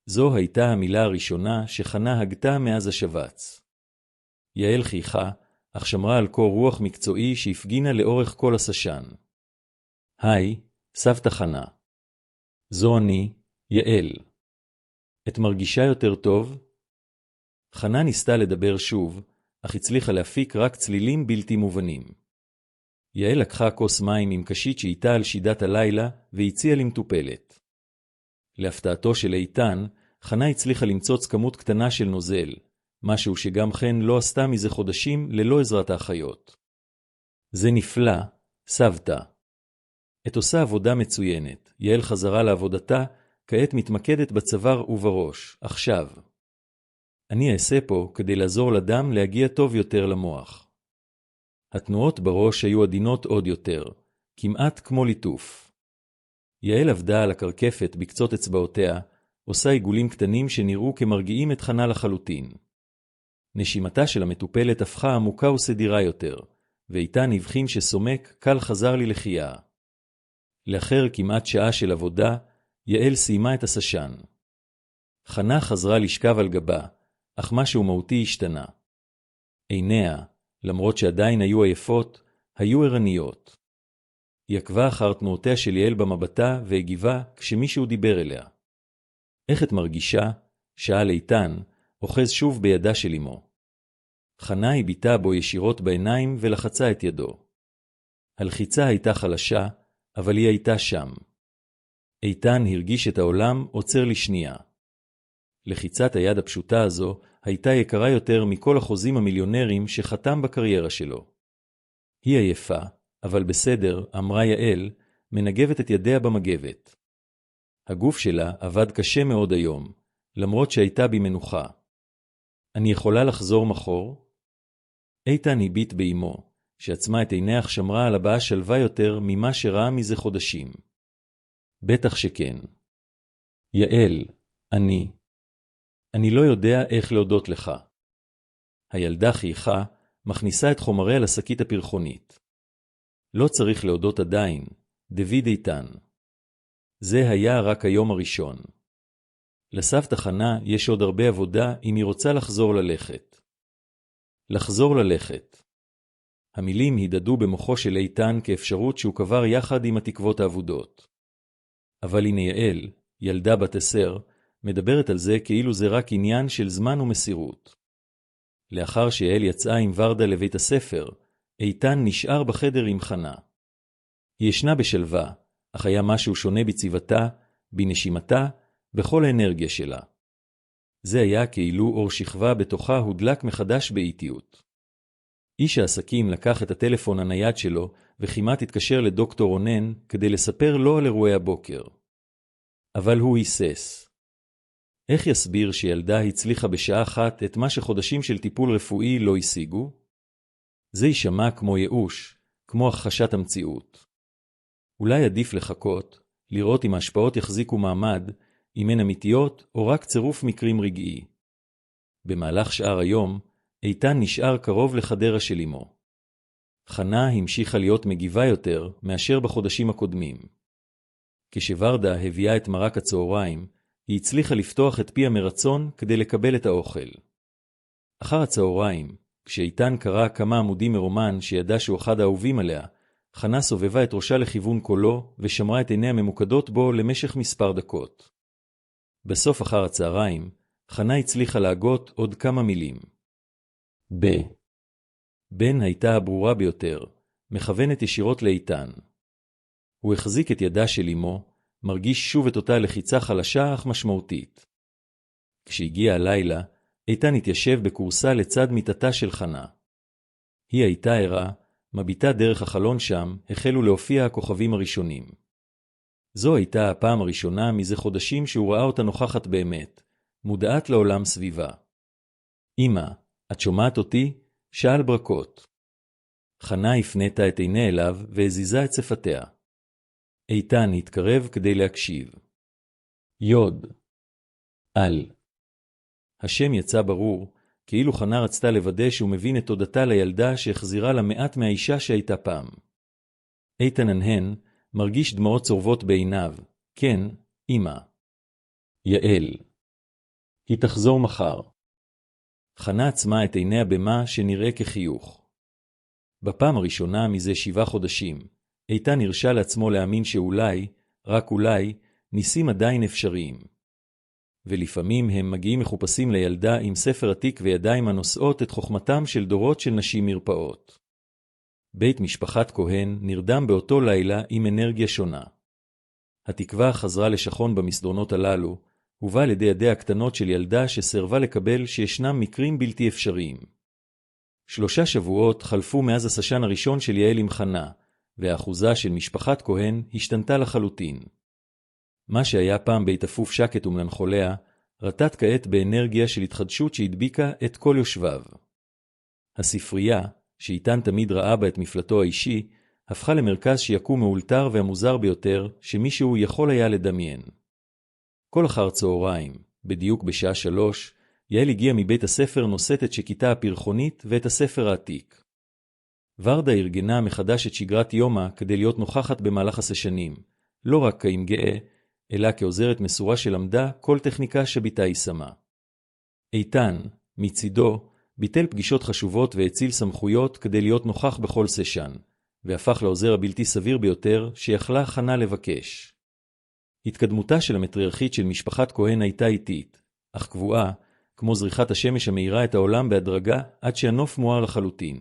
זו הייתה המילה הראשונה שחנה הגתה מאז השבץ. יעל חייכה, אך שמרה על קור רוח מקצועי שהפגינה לאורך כל הסשן. היי, סבתא חנה. זו אני, יעל. את מרגישה יותר טוב? חנה ניסתה לדבר שוב, אך הצליחה להפיק רק צלילים בלתי מובנים. יעל לקחה כוס מים עם קשית שאיתה על שידת הלילה והציעה למטופלת. להפתעתו של איתן, חנה הצליחה למצוץ כמות קטנה של נוזל, משהו שגם חן לא עשתה מזה חודשים ללא עזרת האחיות. זה נפלא, סבתא. את עושה עבודה מצוינת. יעל חזרה לעבודתה, כעת מתמקדת בצוואר ובראש, עכשיו. אני אעשה פה כדי לעזור לדם להגיע טוב יותר למוח. התנועות בראש היו עדינות עוד יותר, כמעט כמו ליטוף. יעל עבדה על הקרקפת בקצות אצבעותיה, עושה עיגולים קטנים שנראו כמרגיעים את חנה לחלוטין. נשימתה של המטופלת הפכה עמוקה וסדירה יותר, ואיתן הבחין שסומק קל חזר לי לחייה. לאחר כמעט שעה של עבודה, יעל סיימה את הסשן. חנה חזרה לשכב על גבה, אך משהו מהותי השתנה. עיניה, למרות שעדיין היו עייפות, היו ערניות. היא עקבה אחר תנועותיה של יעל במבטה והגיבה כשמישהו דיבר אליה. איך את מרגישה? שאל איתן, אוחז שוב בידה של אמו. חנה הביטה בו ישירות בעיניים ולחצה את ידו. הלחיצה הייתה חלשה, אבל היא הייתה שם. איתן הרגיש את העולם עוצר לשנייה. לחיצת היד הפשוטה הזו הייתה יקרה יותר מכל החוזים המיליונרים שחתם בקריירה שלו. היא עייפה, אבל בסדר, אמרה יעל, מנגבת את ידיה במגבת. הגוף שלה עבד קשה מאוד היום, למרות שהייתה במנוחה. אני יכולה לחזור מחור? איתן הביט באמו, שעצמה את עיניה שמרה על הבאה שלווה יותר ממה שראה מזה חודשים. בטח שכן. יעל, אני לא יודע איך להודות לך. הילדה חייכה, מכניסה את חומריה לשקית הפרחונית. לא צריך להודות עדיין, דוד איתן. זה היה רק היום הראשון. לסבתא חנה יש עוד הרבה עבודה אם היא רוצה לחזור ללכת. לחזור ללכת. המילים הידדו במוחו של איתן כאפשרות שהוא קבר יחד עם התקוות העבודות. אבל הנה יעל, ילדה בת 10, מדברת על זה כאילו זה רק עניין של זמן ומסירות. לאחר שיעל יצאה עם ורדה לבית הספר, איתן נשאר בחדר עם חנה. היא ישנה בשלווה, אך היה משהו שונה בצבעתה, בנשימתה, בכל האנרגיה שלה. זה היה כאילו אור שכבה בתוכה הודלק מחדש באיטיות. איש העסקים לקח את הטלפון הנייד שלו, וכמעט התקשר לדוקטור רונן כדי לספר לו על אירועי הבוקר. אבל הוא היסס. איך יסביר שילדה הצליחה בשעה אחת את מה שחודשים של טיפול רפואי לא השיגו? זה יישמע כמו ייאוש, כמו הכחשת המציאות. אולי עדיף לחכות, לראות אם ההשפעות יחזיקו מעמד, אם הן אמיתיות או רק צירוף מקרים רגעי. במהלך שאר היום, איתן נשאר קרוב לחדרה של אמו. חנה המשיכה להיות מגיבה יותר מאשר בחודשים הקודמים. כשוורדה הביאה את מרק הצהריים, היא הצליחה לפתוח את פיה מרצון כדי לקבל את האוכל. אחר הצהריים, כשאיתן קרא כמה עמודים מרומן שידע שהוא אחד האהובים עליה, חנה סובבה את ראשה לכיוון קולו ושמרה את עיניה ממוקדות בו למשך מספר דקות. בסוף אחר הצהריים, חנה הצליחה להגות עוד כמה מילים. בן הייתה הברורה ביותר, מכוונת ישירות לאיתן. הוא החזיק את ידה של אמו, מרגיש שוב את אותה לחיצה חלשה אך משמעותית. כשהגיע הלילה, איתן התיישב בקורסה לצד מיטתה של חנה. היא הייתה ערה, מביטה דרך החלון שם, החלו להופיע הכוכבים הראשונים. זו הייתה הפעם הראשונה מזה חודשים שהוא ראה אותה נוכחת באמת, מודעת לעולם סביבה. אמא, את שומעת אותי? שאל ברכות. חנה הפנתה את עיני אליו והזיזה את שפתיה. איתן התקרב כדי להקשיב. יוד. על. השם יצא ברור, כאילו חנה רצתה לוודא שהוא מבין את תודתה לילדה שהחזירה לה מעט מהאישה שהייתה פעם. איתן הנהן, מרגיש דמעות צורבות בעיניו. כן, אמא. יעל. היא תחזור מחר. חנה עצמה את עיניה במה שנראה כחיוך. בפעם הראשונה מזה 7 חודשים, איתן הרשה לעצמו להאמין שאולי, רק אולי, ניסים עדיין אפשריים. ולפעמים הם מגיעים מחופשים לילדה עם ספר עתיק וידיים הנושאות את חוכמתם של דורות של נשים מרפאות. בית משפחת כהן נרדם באותו לילה עם אנרגיה שונה. התקווה חזרה לשכון במסדרונות הללו, הובא על ידי ידי הקטנות של ילדה שסרבה לקבל שישנם מקרים בלתי אפשריים. 3 שבועות חלפו מאז הסשן הראשון של יעל עם חנה, והאחוזה של משפחת כהן השתנתה לחלוטין. מה שהיה פעם בית אפוף שקט ומלנכוליה, רטט כעת באנרגיה של התחדשות שהדביקה את כל יושביו. הספרייה, שאיתן תמיד ראה בה את מפלטו האישי, הפכה למרכז שיקום מאולתר והמוזר ביותר שמישהו יכול היה לדמיין. כל אחר צהריים, בדיוק בשעה 3, יעל הגיעה מבית הספר נושאת את שכיתה הפרחונית ואת הספר העתיק. ורדה ארגנה מחדש את שגרת יומה כדי להיות נוכחת במהלך הסשנים, לא רק כאם גאה, אלא כעוזרת מסורה שלמדה כל טכניקה שביתה היא שמה. איתן, מצידו, ביטל פגישות חשובות והציל סמכויות כדי להיות נוכח בכל סשן, והפך לעוזר הבלתי סביר ביותר שיכלה חנה לבקש. התקדמותה של המטריארכית של משפחת כהן הייתה איטית, אך קבועה, כמו זריחת השמש המאירה את העולם בהדרגה עד שהנוף מואר לחלוטין.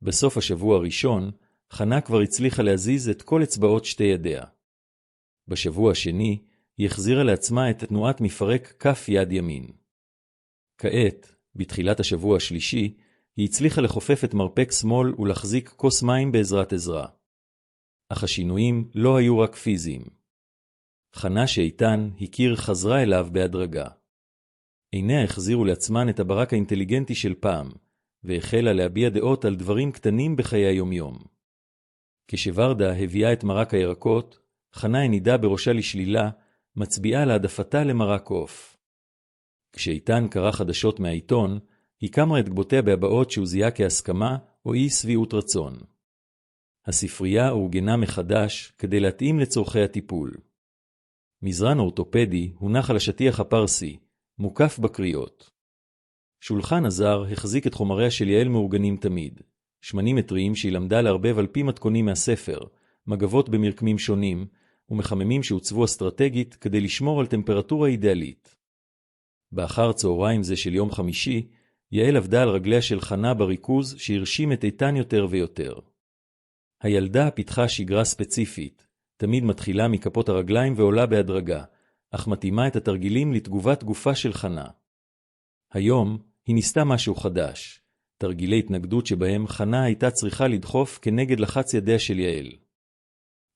בסוף השבוע הראשון, חנה כבר הצליחה להזיז את כל אצבעות שתי ידיה. בשבוע השני, היא החזירה לעצמה את תנועת מפרק כף יד ימין. כעת, בתחילת השבוע השלישי, היא הצליחה לחופף את מרפק שמאל ולהחזיק כוס מים בעזרת עזרה. אך השינויים לא היו רק פיזיים. חנה שאיתן הכיר חזרה אליו בהדרגה. עיניה החזירו לעצמן את הברק האינטליגנטי של פעם, והחלה להביע דעות על דברים קטנים בחיי היומיום. כשוורדה הביאה את מרק הירקות, חנה הנידה בראשה לשלילה, מצביעה להעדפתה למרק עוף. כשאיתן קרא חדשות מהעיתון, היא קמרה את גבותיה בהבעות שהוא זיהה כהסכמה או אי שביעות רצון. הספרייה אורגנה מחדש כדי להתאים לצורכי הטיפול. מזרן אורתופדי הונח על השטיח הפרסי, מוקף בקריות. שולחן הזר החזיק את חומריה של יעל מאורגנים תמיד, שמנים מטריים שהיא למדה להרבב על פי מתכונים מהספר, מגבות במרקמים שונים, ומחממים שהוצבו אסטרטגית כדי לשמור על טמפרטורה אידיאלית. באחר צהריים זה של יום חמישי, יעל עבדה על רגליה של חנה בריכוז שהרשים את איתן יותר ויותר. הילדה פיתחה שגרה ספציפית, תמיד מתחילה מכפות הרגליים ועולה בהדרגה, אך מתאימה את התרגילים לתגובת גופה של חנה. היום היא ניסתה משהו חדש, תרגילי התנגדות שבהם חנה הייתה צריכה לדחוף כנגד לחץ ידיה של יעל.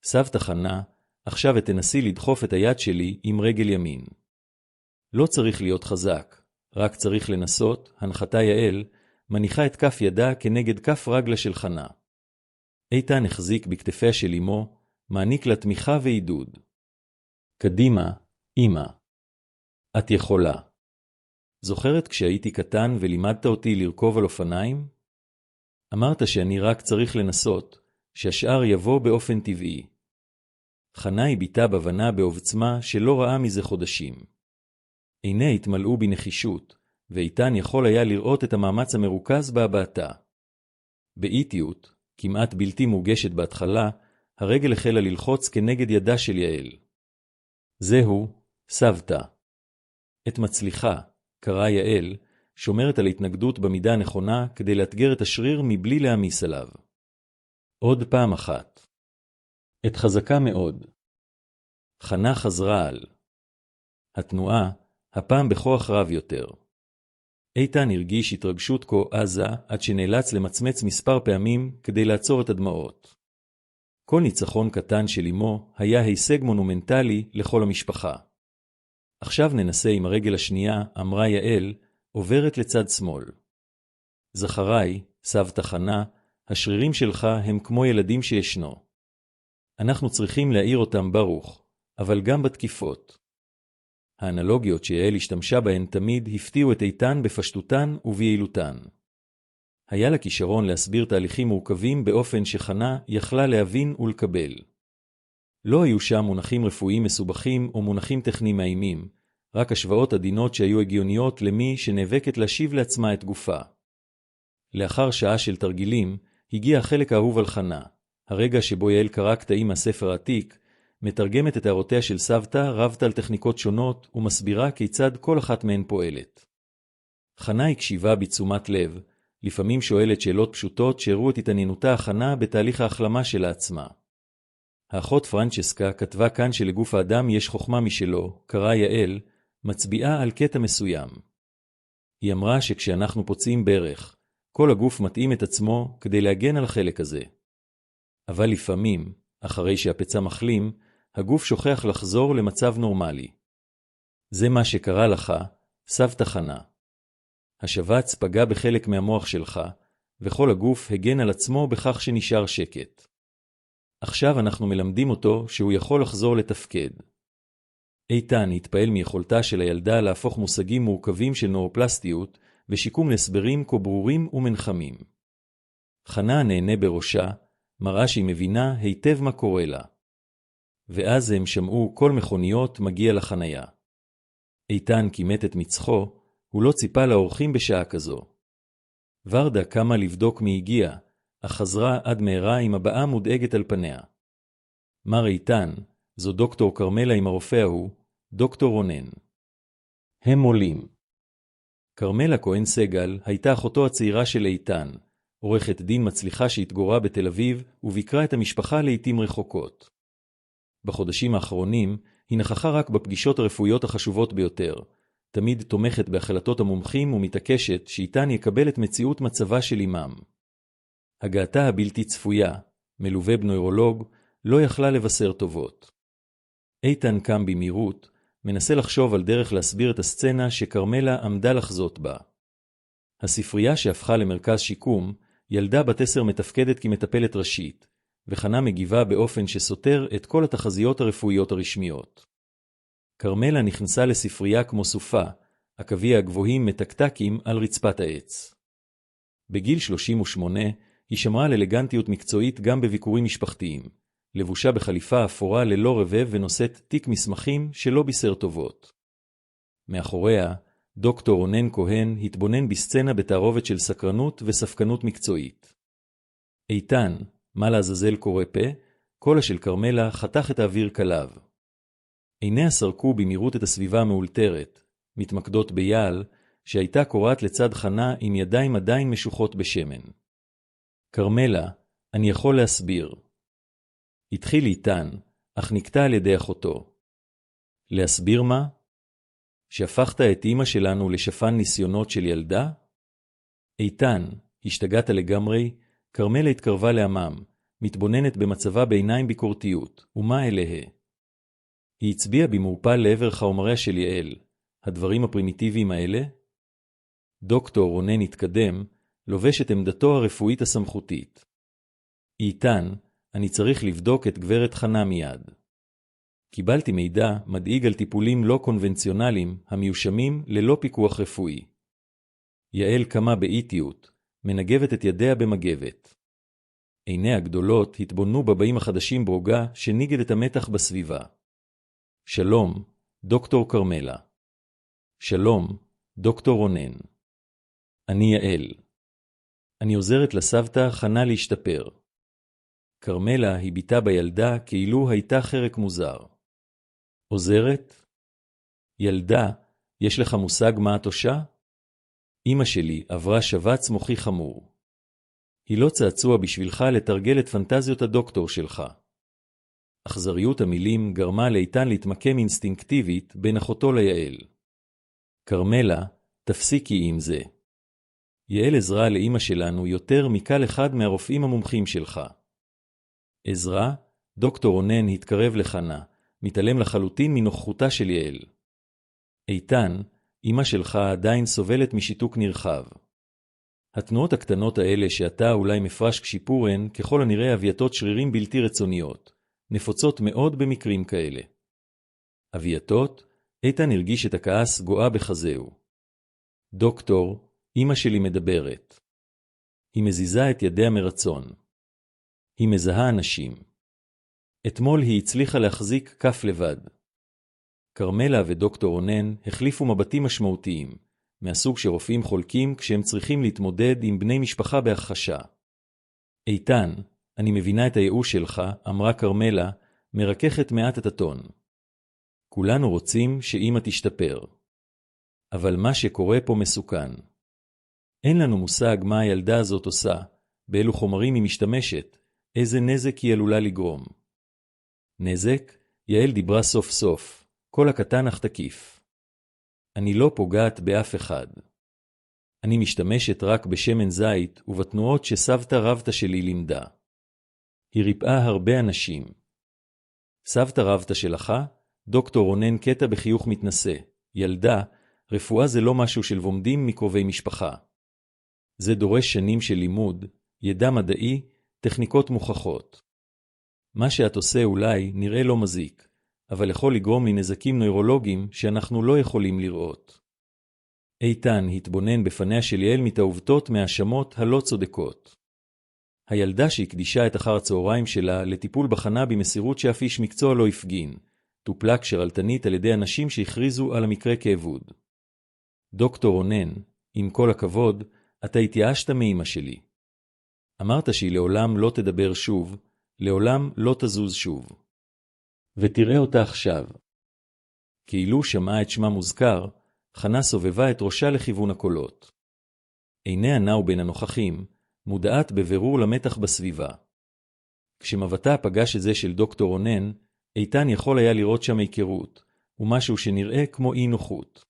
סבתא חנה, עכשיו תנסי לדחוף את היד שלי עם רגל ימין. לא צריך להיות חזק, רק צריך לנסות, הנחתה יעל, מניחה את כף ידה כנגד כף רגלה של חנה. איתן החזיק בכתפיה של אמו, מעניק לה תמיכה ועידוד. קדימה, אמא. את יכולה. זוכרת כשהייתי קטן ולימדת אותי לרכוב על אופניים? אמרת שאני רק צריך לנסות, שהשאר יבוא באופן טבעי. חנה הביטה בבנה בעוצמה שלא ראה מזה חודשים. עיניה התמלאו בנחישות, ואיתן יכול היה לראות את המאמץ המרוכז בהבעתה. באיטיות, כמעט בלתי מורגשת בהתחלה, הרגל החלה ללחוץ כנגד ידה של יעל. זהו, סבתא. את מצליחה, קרא יעל, שומרת על התנגדות במידה הנכונה כדי לאתגר את השריר מבלי להמיס עליו. עוד פעם אחת. את חזקה מאוד. חנה חזרה על. התנועה, הפעם בכוח רב יותר. איתן הרגיש התרגשות כה עזה עד שנאלץ למצמץ מספר פעמים כדי לעצור את הדמעות. כל ניצחון קטן של אמו היה הישג מונומנטלי לכל המשפחה. עכשיו ננסה עם הרגל השנייה, אמרה יעל, עוברת לצד שמאל. זכריי, סבתא חנה, השרירים שלך הם כמו ילדים שישנו. אנחנו צריכים להעיר אותם ברוך, אבל גם בתקיפות. האנלוגיות שיעל השתמשה בהן תמיד הפתיעו את איתן בפשטותן וביעילותן. היה לה כישרון להסביר תהליכים מורכבים באופן שחנה יכלה להבין ולקבל. לא היו שם מונחים רפואיים מסובכים או מונחים טכניים מאיימים, רק השוואות עדינות שהיו הגיוניות למי שנאבקת להשיב לעצמה את גופה. לאחר שעה של תרגילים, הגיע החלק האהוב על חנה, הרגע שבו יעל קרא קטעים מהספר העתיק, מתרגמת את הערותיה של סבתא, רבת על טכניקות שונות ומסבירה כיצד כל אחת מהן פועלת. חנה הקשיבה בתשומת לב, לפעמים שואלת שאלות פשוטות שהראו את התעניינותה החנה בתהליך ההחלמה של עצמה. האחות פרנצ'סקה כתבה כאן שלגוף האדם יש חוכמה משלו, קרא יעל, מצביעה על קטע מסוים. היא אמרה שכשאנחנו פוצעים ברך, כל הגוף מתאים את עצמו כדי להגן על החלק הזה. אבל לפעמים, אחרי שהפצע מחלים, הגוף שוכח לחזור למצב נורמלי. זה מה שקרה לך, סבתא חנה. השבץ פגע בחלק מהמוח שלך, וכל הגוף הגן על עצמו בכך שנשאר שקט. עכשיו אנחנו מלמדים אותו שהוא יכול לחזור לתפקד. איתן התפעל מיכולתה של הילדה להפוך מושגים מורכבים של נורופלסטיות ושיקום להסברים כה ברורים ומנחמים. חנה נהנה בראשה, מראה שהיא מבינה היטב מה קורה לה. ואז הם שמעו כל מכוניות מגיע לחניה. איתן כימת את מצחו, הוא לא ציפה לאורחים בשעה כזו. ורדה קמה לבדוק מי הגיע, אך חזרה עד מהרה עם הבעה מודאגת על פניה. מר איתן, זו דוקטור קרמלה עם הרופא ההוא, דוקטור רונן. הם עולים. קרמלה כהן סגל הייתה אחותו הצעירה של איתן, עורכת דין מצליחה שהתגוררה בתל אביב וביקרה את המשפחה לעתים רחוקות. בחודשים האחרונים היא נכחה רק בפגישות הרפואיות החשובות ביותר, תמיד תומכת בהחלטות המומחים ומתעקשת שאיתן יקבל את מציאות מצבה של אמם. הגעתה הבלתי צפויה, מלווה בנוירולוג, לא יכלה לבשר טובות. איתן קם במהירות, מנסה לחשוב על דרך להסביר את הסצנה שקרמלה עמדה לחזות בה. הספרייה שהפכה למרכז שיקום, ילדה בת 10 מתפקדת כמטפלת ראשית, וחנה מגיבה באופן שסותר את כל התחזיות הרפואיות הרשמיות. קרמלה נכנסה לספרייה כמו סופה, עקביה הגבוהים מתקתקים על רצפת העץ. בגיל 38 היא שמרה על אלגנטיות מקצועית גם בביקורים משפחתיים, לבושה בחליפה אפורה ללא רבב ונושאת תיק מסמכים שלא בישר טובות. מאחוריה, דוקטור רונן כהן התבונן בסצנה בתערובת של סקרנות וספקנות מקצועית. איתן, מה לעזאזל קורא פה, קולה של קרמלה חתך את האוויר קלב. עיניה סרקו במהירות את הסביבה המאולתרת, מתמקדות ביעל, שהייתה קוראת לצד חנה עם ידיים עדיין משוחות בשמן. קרמלה, אני יכול להסביר. התחיל איתן, אך נקטע על ידי אחותו. להסביר מה? שהפכת את אמא שלנו לשפן ניסיונות של ילדה? איתן, השתגעת לגמרי, קרמלה התקרבה לעמם, מתבוננת במצבה בעיניים ביקורתיות, ומה אליה? היא הצביעה במעופל לעבר חומריה של יעל, הדברים הפרימיטיביים האלה? דוקטור רונן התקדם, לובש את עמדתו הרפואית הסמכותית. איתן, אני צריך לבדוק את גברת חנה מיד. קיבלתי מידע מדאיג על טיפולים לא קונבנציונליים המיושמים ללא פיקוח רפואי. יעל קמה באיטיות, מנגבת את ידיה במגבת. עיניה הגדולות התבוננו בבאים החדשים ברוגע שניגד את המתח בסביבה. שלום, דוקטור קרמלה. שלום, דוקטור רונן. אני יעל. אני עוזרת לסבתא חנה להשתפר. קרמלה הביטה בילדה כאילו הייתה חרק מוזר. עוזרת? ילדה, יש לך מושג מה את עושה? אמא שלי עברה שבץ מוחי חמור. היא לא צעצוע בשבילך לתרגל את פנטזיות הדוקטור שלך. אכזריות המילים גרמה לאיתן להתמקם אינסטינקטיבית בין אחותו ליעל. קרמלה, תפסיקי עם זה. יעל עזרה לאמא שלנו יותר מקל אחד מהרופאים המומחים שלך. עזרה, דוקטור רונן התקרב לחנה, מתעלם לחלוטין מנוכחותה של יעל. איתן, אמא שלך עדיין סובלת משיתוק נרחב. התנועות הקטנות האלה שאתה אולי מפרש כשיפור הן ככל הנראה אבייתות שרירים בלתי רצוניות, נפוצות מאוד במקרים כאלה. אבייתות? איתן הרגיש את הכעס גואה בחזהו. דוקטור, אמא שלי מדברת. היא מזיזה את ידיה מרצון. היא מזהה אנשים. אתמול היא הצליחה להחזיק כף לבד. קרמלה ודוקטור רונן החליפו מבטים משמעותיים, מהסוג שרופאים חולקים כשהם צריכים להתמודד עם בני משפחה בהכחשה. איתן, אני מבינה את הייאוש שלך, אמרה קרמלה, מרככת מעט את הטון. כולנו רוצים שאמא תשתפר. אבל מה שקורה פה מסוכן. אין לנו מושג מה הילדה הזאת עושה, באילו חומרים היא משתמשת, איזה נזק היא עלולה לגרום. נזק? יעל דיברה סוף סוף, כל הקטן אך תקיף. אני לא פוגעת באף אחד. אני משתמשת רק בשמן זית ובתנועות שסבתא רבתא שלי לימדה. היא ריפאה הרבה אנשים. סבתא רבתא שלך? דוקטור רונן קטע בחיוך מתנשא. ילדה, רפואה זה לא משהו של לומדים מקרובי משפחה. זה דורש שנים של לימוד, ידע מדעי, טכניקות מוכחות. מה שאת עושה אולי נראה לא מזיק, אבל יכול לגרום לנזקים נוירולוגיים שאנחנו לא יכולים לראות. איתן התבונן בפניה של יעל מתעובתות מהאשמות הלא צודקות. הילדה שהקדישה את אחר הצהריים שלה לטיפול בחנה במסירות שאף איש מקצוע לא הפגין, טופלה כשרלטנית על ידי אנשים שהכריזו על המקרה כאבוד. דוקטור רונן, עם כל הכבוד, אתה התייאשת מאמא שלי. אמרת שהיא לעולם לא תדבר שוב, לעולם לא תזוז שוב. ותראה אותה עכשיו. כאילו שמעה את שמה מוזכר, חנה סובבה את ראשה לכיוון הקולות. עיניה נעו בין הנוכחים, מודעת בבירור למתח בסביבה. כשמבטה פגש את זה של דוקטור רונן, איתן יכול היה לראות שם היכרות, ומשהו שנראה כמו אי נוחות.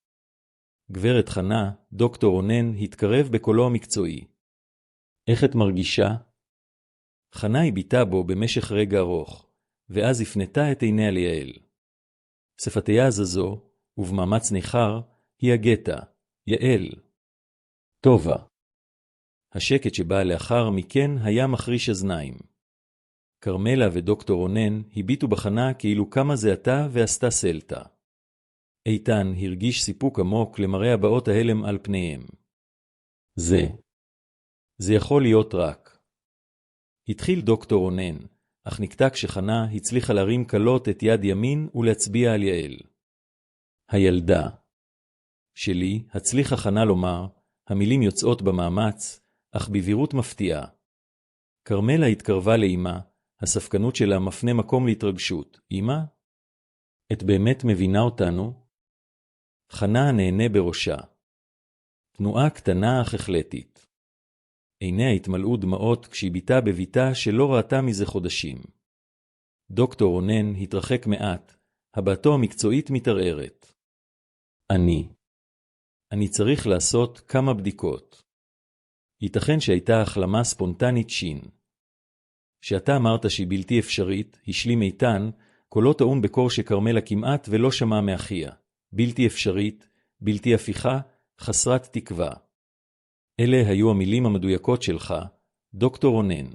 גברת חנה, דוקטור רונן, התקרב בקולו המקצועי. איך את מרגישה? חנה הביטה בו במשך רגע ארוך, ואז הפנתה את עיניה ליעל. שפתיה זזו, ובמאמץ ניחר, היא הגתה, יעל. טובה. השקט שבא לאחר מכן היה מחריש אזניים. קרמלה ודוקטור רונן הביטו בחנה כאילו כמה זה עתה ועשתה סלטה. איתן הרגיש סיפוק עמוק למראה הבאות ההלם על פניהם. זה יכול להיות רק. התחיל דוקטור רונן, אך נקטע כשחנה הצליחה להרים קלות את יד ימין ולהצביע על יעל. הילדה שלי, הצליחה חנה לומר, המילים יוצאות במאמץ, אך בבירות מפתיעה. קרמלה התקרבה לאמא, הספקנות שלה מפנה מקום להתרגשות. אמא? את באמת מבינה אותנו? חנה נהנה בראשה. תנועה קטנה אך החלטית. עיניה התמלאו דמעות כשהיא ביטה בביתה שלא ראתה מזה חודשים. דוקטור רונן התרחק מעט, הבעתו המקצועית מתערערת. אני צריך לעשות כמה בדיקות. ייתכן שהייתה החלמה ספונטנית שין. שאתה אמרת שהיא בלתי אפשרית, השלים איתן, קולו טעון בקור שקרמלה כמעט ולא שמע מאחיה. בלתי אפשרית, בלתי הפיכה, חסרת תקווה. אלה היו המילים המדויקות שלך, דוקטור רונן.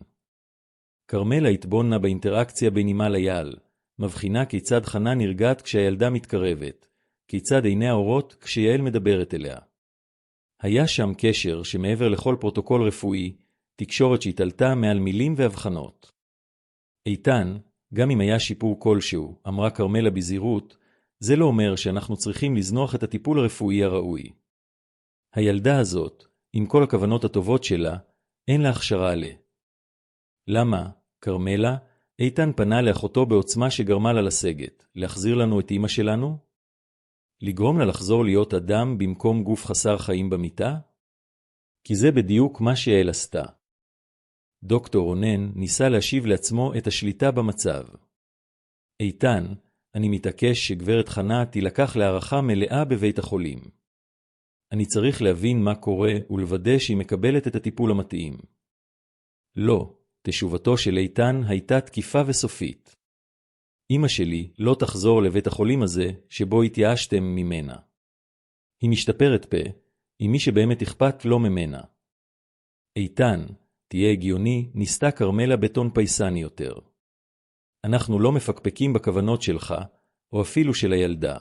קרמלה התבוננה באינטראקציה בין אמה ליעל, מבחינה כיצד חנה נרגעת כשהילדה מתקרבת, כיצד עיניה אורות כשיעל מדברת אליה. היה שם קשר שמעבר לכל פרוטוקול רפואי, תקשורת שהתעלתה מעל מילים והבחנות. איתן, גם אם היה שיפור כלשהו, אמרה קרמלה בזהירות, זה לא אומר שאנחנו צריכים לזנוח את הטיפול הרפואי הראוי. הילדה הזאת, עם כל הכוונות הטובות שלה, אין לה הכשרה עליה. למה, קרמלה? איתן פנה לאחותו בעוצמה שגרמה לה לסגת, להחזיר לנו את אמא שלנו? לגרום לה לחזור להיות אדם במקום גוף חסר חיים במיטה? כי זה בדיוק מה שיעל עשתה. דוקטור רונן ניסה להשיב לעצמו את השליטה במצב. איתן, אני מתעקש שגברת חנה תילקח להערכה מלאה בבית החולים. אני צריך להבין מה קורה ולוודא שהיא מקבלת את הטיפול המתאים. לא, תשובתו של איתן הייתה תקיפה וסופית. אמא שלי לא תחזור לבית החולים הזה שבו התייאשתם ממנה. היא משתפרת פה, עם מי שבאמת אכפת לא ממנה. איתן, תהיה הגיוני, ניסתה קרמלה בטון פייסני יותר. אנחנו לא מפקפקים בכוונות שלך, או אפילו של הילדה.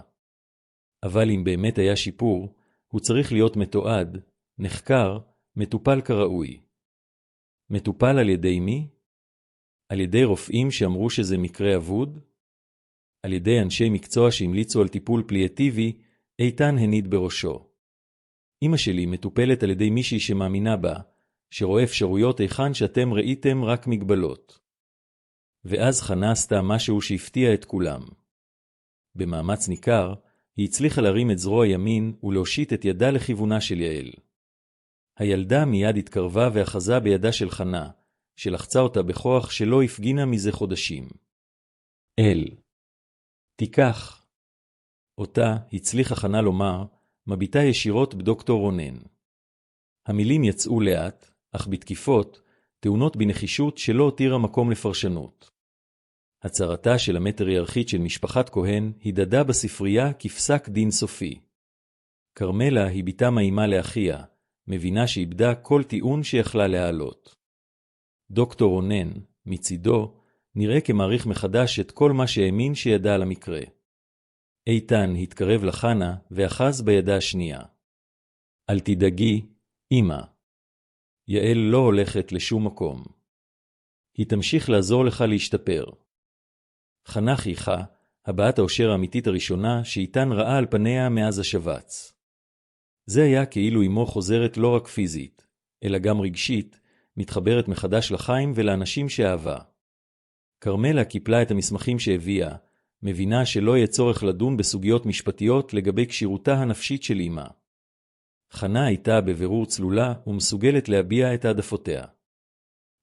אבל אם באמת היה שיפור, הוא צריך להיות מתועד, נחקר, מטופל כראוי. מטופל על ידי מי? על ידי רופאים שאמרו שזה מקרה אבוד? על ידי אנשי מקצוע שהמליצו על טיפול פליאטיבי, איתן הניד בראשו. אמא שלי מטופלת על ידי מישהי שמאמינה בה, שרואה אפשרויות היכן שאתם ראיתם רק מגבלות. ואז חנה עשתה משהו שהפתיע את כולם. במאמץ ניכר, היא הצליחה להרים את זרוע ימין ולהושיט את ידה לכיוונה של יעל. הילדה מיד התקרבה ואחזה בידה של חנה, שלחצה אותה בכוח שלא הפגינה מזה חודשים. תיקח. אותה הצליחה חנה לומר, מביטה ישירות בדוקטור רונן. המילים יצאו לאט, אך בתקיפות, טעונות בנחישות שלא הותירה מקום לפרשנות. הצהרתה של המטריארכית של משפחת כהן הדהדה בספרייה כפסק דין סופי. קרמלה היא ביתה מאימה לאחיה, מבינה שאיבדה כל טיעון שיכלה להעלות. דוקטור רונן, מצידו, נראה כמעריך מחדש את כל מה שהאמין שידע על המקרה. איתן התקרב לחנה ואחז בידה השנייה. אל תדאגי, אמא. יעל לא הולכת לשום מקום. היא תמשיך לעזור לך להשתפר. חנה חייכה, הבעת האושר האמיתית הראשונה שאיתן ראה על פניה מאז השבץ. זה היה כאילו אמו חוזרת לא רק פיזית, אלא גם רגשית, מתחברת מחדש לחיים ולאנשים שאהבה. קרמלה קיפלה את המסמכים שהביאה, מבינה שלא יהיה צורך לדון בסוגיות משפטיות לגבי קשירותה הנפשית של אמא. חנה הייתה בבירור צלולה ומסוגלת להביע את העדפותיה.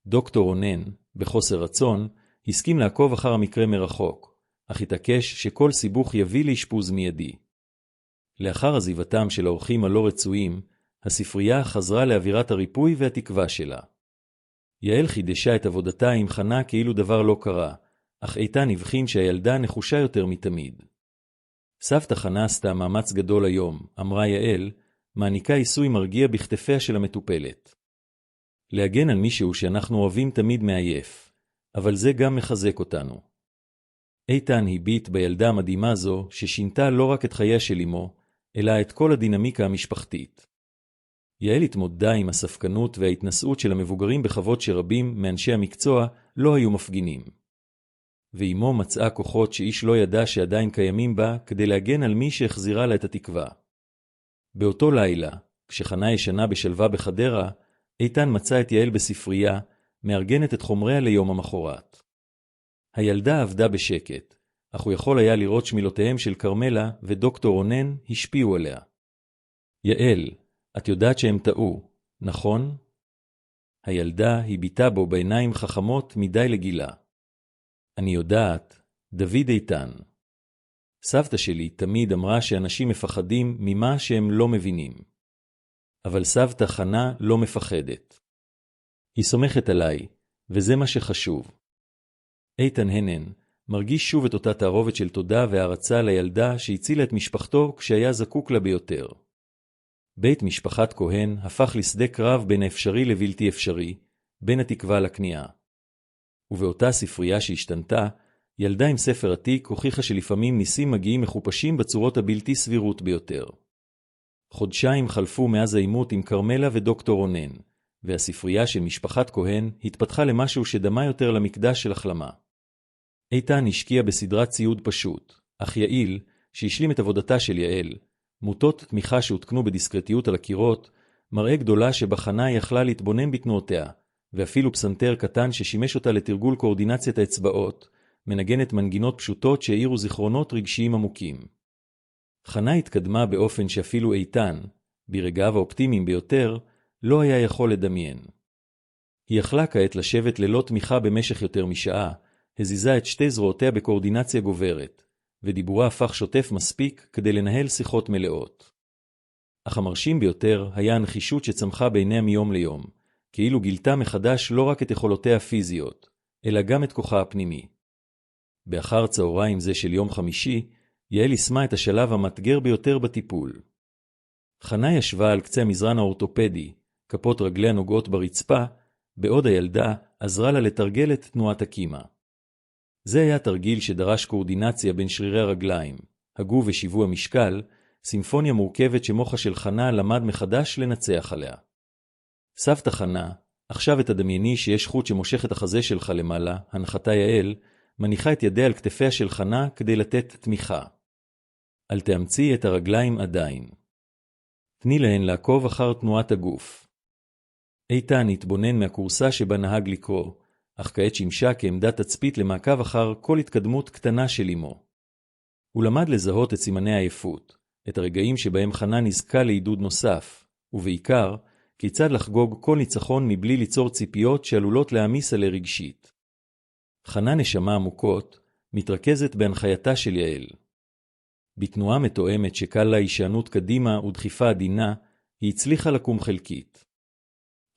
דוקטור רונן, בחוסר רצון, הסכים לעקוב אחר המקרה מרחוק, אך התעקש שכל סיבוך יביא לאשפוז מיידי. לאחר עזיבתם של האורחים הלא רצויים, הספרייה חזרה לאווירת הריפוי והתקווה שלה. יעל חידשה את עבודתה עם חנה כאילו דבר לא קרה, אך איתן הבחין שהילדה נחושה יותר מתמיד. סבתא חנה עשתה מאמץ גדול היום, אמרה יעל, מעניקה עיסוי מרגיע בכתפיה של המטופלת. להגן על מישהו שאנחנו אוהבים תמיד מעייף, אבל זה גם מחזק אותנו. איתן הביט בילדה המדהימה זו ששינתה לא רק את חייה של אמו, אלא את כל הדינמיקה המשפחתית. יעל התמודדה עם הספקנות וההתנשאות של המבוגרים בחוות שרבים מאנשי המקצוע לא היו מפגינים. ואמו מצאה כוחות שאיש לא ידע שעדיין קיימים בה כדי להגן על מי שהחזירה לה את התקווה. באותו לילה, כשחנה ישנה בשלווה בחדרה, איתן מצא את יעל בספרייה, מארגנת את חומריה ליום המחרת. הילדה עבדה בשקט, אך הוא יכול היה לראות שמילותיהם של קרמלה ודוקטור רונן השפיעו עליה. יעל, את יודעת שהם טעו, נכון? הילדה הביטה בו בעיניים חכמות מדי לגילה. אני יודעת, דוד איתן. סבתא שלי תמיד אמרה שאנשים מפחדים ממה שהם לא מבינים. אבל סבתא חנה לא מפחדת. היא סומכת עליי, וזה מה שחשוב. איתן הנן מרגיש שוב את אותה תערובת של תודה והערצה לילדה שהצילה את משפחתו כשהיה זקוק לה ביותר. בית משפחת כהן הפך לשדה קרב בין האפשרי לבלתי אפשרי, בין התקווה לכניעה. ובאותה ספרייה שהשתנתה, ילדה עם ספר עתיק הוכיחה שלפעמים ניסים מגיעים מחופשים בצורות הבלתי סבירות ביותר. חודשיים חלפו מאז העימות עם קרמלה ודוקטור רונן, והספרייה של משפחת כהן התפתחה למשהו שדמה יותר למקדש של החלמה. איתן השקיע בסדרת ציוד פשוט, אך יעיל, שהשלים את עבודתה של יעל, מוטות תמיכה שהותקנו בדיסקרטיות על הקירות, מראה גדולה שבחנה יכלה להתבונן בתנועותיה, ואפילו פסנתר קטן ששימש אותה לתרגול קואורדינציית האצבעות, מנגנת מנגינות פשוטות שהאירו זיכרונות רגשיים עמוקים. חנה התקדמה באופן שאפילו איתן, ברגעיו האופטימיים ביותר, לא היה יכול לדמיין. היא יכלה כעת לשבת ללא תמיכה במשך יותר משעה, הזיזה את שתי זרועותיה בקואורדינציה גוברת, ודיבורה הפך שוטף מספיק כדי לנהל שיחות מלאות. אך המרשים ביותר היה הנחישות שצמחה בעיניה מיום ליום, כאילו גילתה מחדש לא רק את יכולותיה הפיזיות, אלא גם את כוחה הפנימי. באחר צהריים זה של יום חמישי, יעל יישמה את השלב המאתגר ביותר בטיפול. חנה ישבה על קצה המזרן האורתופדי, כפות רגליה נוגעות ברצפה, בעוד הילדה עזרה לה לתרגל את תנועת הקימה. זה היה תרגיל שדרש קואורדינציה בין שרירי הרגליים, הגוף ושיווי המשקל, סימפוניה מורכבת שמוחה של חנה למד מחדש לנצח עליה. סבתא חנה, עכשיו תדמייני שיש חוט שמושך את החזה שלך למעלה, הנחתה יעל, מניחה את ידיה על כתפיה של חנה כדי לתת תמיכה. אל תאמצי את הרגליים עדיין. תני להן לעקוב אחר תנועת הגוף. איתן התבונן מהקורסה שבה נהג לקרוא, אך כעת שימשה כעמדת תצפית למעקב אחר כל התקדמות קטנה של אמו. הוא למד לזהות את סימני העייפות, את הרגעים שבהם חנה נזכה לעידוד נוסף, ובעיקר, כיצד לחגוג כל ניצחון מבלי ליצור ציפיות שעלולות להעמיס עליה רגשית. חנה נשמה עמוקות, מתרכזת בהנחייתה של יעל. בתנועה מתואמת שקל לה הישענות קדימה ודחיפה עדינה, היא הצליחה לקום חלקית.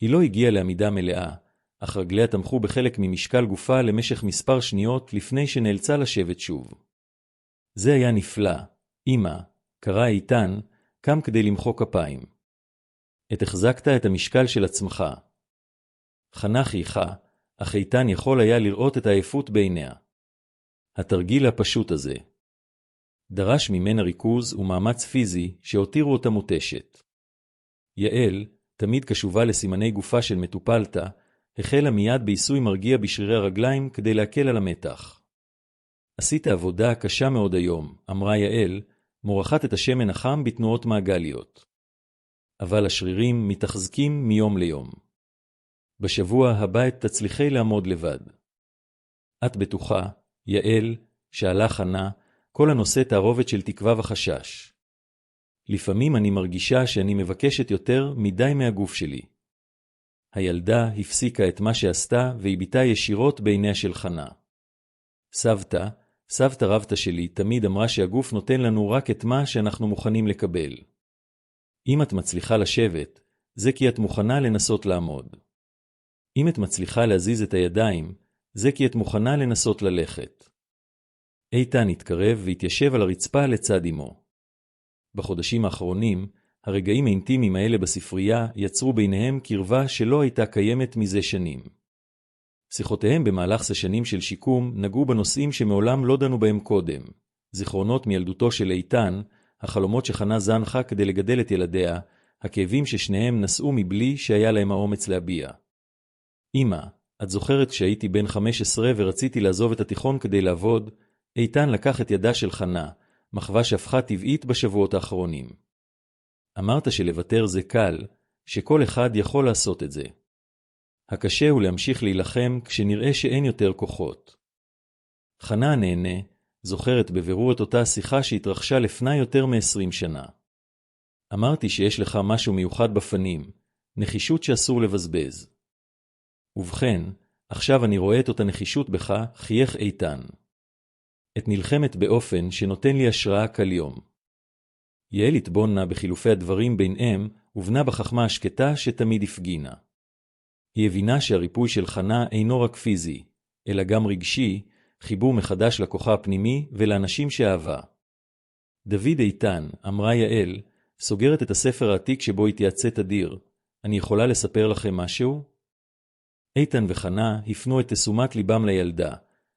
היא לא הגיעה לעמידה מלאה, אך רגליה תמכו בחלק ממשקל גופה למשך מספר שניות לפני שנאלצה לשבת שוב. זה היה נפלא, אמא, קרא איתן, קם כדי למחוא כפיים. החזקת את המשקל של עצמך. חנה חייכה, אך איתן יכול היה לראות את העייפות בעיניה. התרגיל הפשוט הזה דרש ממנה ריכוז ומאמץ פיזי שהותירו אותה מותשת. יעל, תמיד קשובה לסימני גופה של מטופלתה, החלה מיד בעיסוי מרגיע בשרירי הרגליים כדי להקל על המתח. עשית עבודה קשה מאוד היום, אמרה יעל, מורחת את השמן החם בתנועות מעגליות. אבל השרירים מתחזקים מיום ליום. בשבוע הבא תצליחי לעמוד לבד. את בטוחה, יעל, שאלה חנה, כל הנושא תערובת של תקווה וחשש. לפעמים אני מרגישה שאני מבקשת יותר מדי מהגוף שלי. הילדה הפסיקה את מה שעשתה והביטה ישירות בעיניה של חנה. סבתא רבתא שלי תמיד אמרה שהגוף נותן לנו רק את מה שאנחנו מוכנים לקבל. אם את מצליחה לשבת, זה כי את מוכנה לנסות לעמוד. אם את מצליחה להזיז את הידיים, זה כי את מוכנה לנסות ללכת. איתן התקרב והתיישב על הרצפה לצד אמו. בחודשים האחרונים, הרגעים האינטימיים האלה בספרייה יצרו ביניהם קרבה שלא הייתה קיימת מזה שנים. שיחותיהם במהלך סשנים של שיקום נגעו בנושאים שמעולם לא דנו בהם קודם. זיכרונות מילדותו של איתן, החלומות שחנה זנחה כדי לגדל את ילדיה, הכאבים ששניהם נשאו מבלי שהיה להם האומץ להביע. אמא, את זוכרת כשהייתי בן 15 ורציתי לעזוב את התיכון כדי לעבוד, איתן לקח את ידה של חנה, מחווה שהפכה טבעית בשבועות האחרונים. אמרת שלוותר זה קל, שכל אחד יכול לעשות את זה. הקשה הוא להמשיך להילחם כשנראה שאין יותר כוחות. חנה נהנה, זוכרת בבירור את אותה שיחה שהתרחשה לפני יותר מ-20 שנה. אמרתי שיש לך משהו מיוחד בפנים, נחישות שאסור לבזבז. ובכן, עכשיו אני רואה את אותה נחישות בך, חייך איתן. את נלחמת באופן שנותן לי השראה כל יום. יעל התבוננה בחילופי הדברים ביניהם, ובנה בחכמה השקטה שתמיד הפגינה. היא הבינה שהריפוי של חנה אינו רק פיזי, אלא גם רגשי, חיבור מחדש לכוחה הפנימי ולאנשים שאהבה. דוד איתן, אמרה יעל, סוגרת את הספר העתיק שבו התייעצה תדיר. אני יכולה לספר לכם משהו? איתן וחנה הפנו את תשומת ליבם לילדה,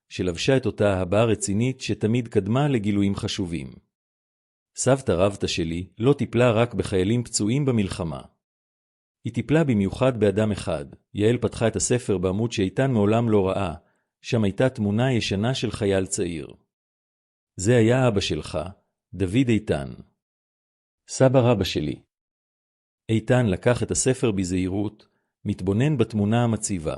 שלבשה את אותה הבעה רצינית שתמיד קדמה לגילויים חשובים. סבתא רבתא שלי לא טיפלה רק בחיילים פצועים במלחמה. היא טיפלה במיוחד באדם אחד. יעל פתחה את הספר בעמוד שאיתן מעולם לא ראה, שם הייתה תמונה ישנה של חייל צעיר. זה היה אבא שלך, דוד איתן. סבא רבא שלי. איתן לקח את הספר בזהירות, מתבונן בתמונה המציבה.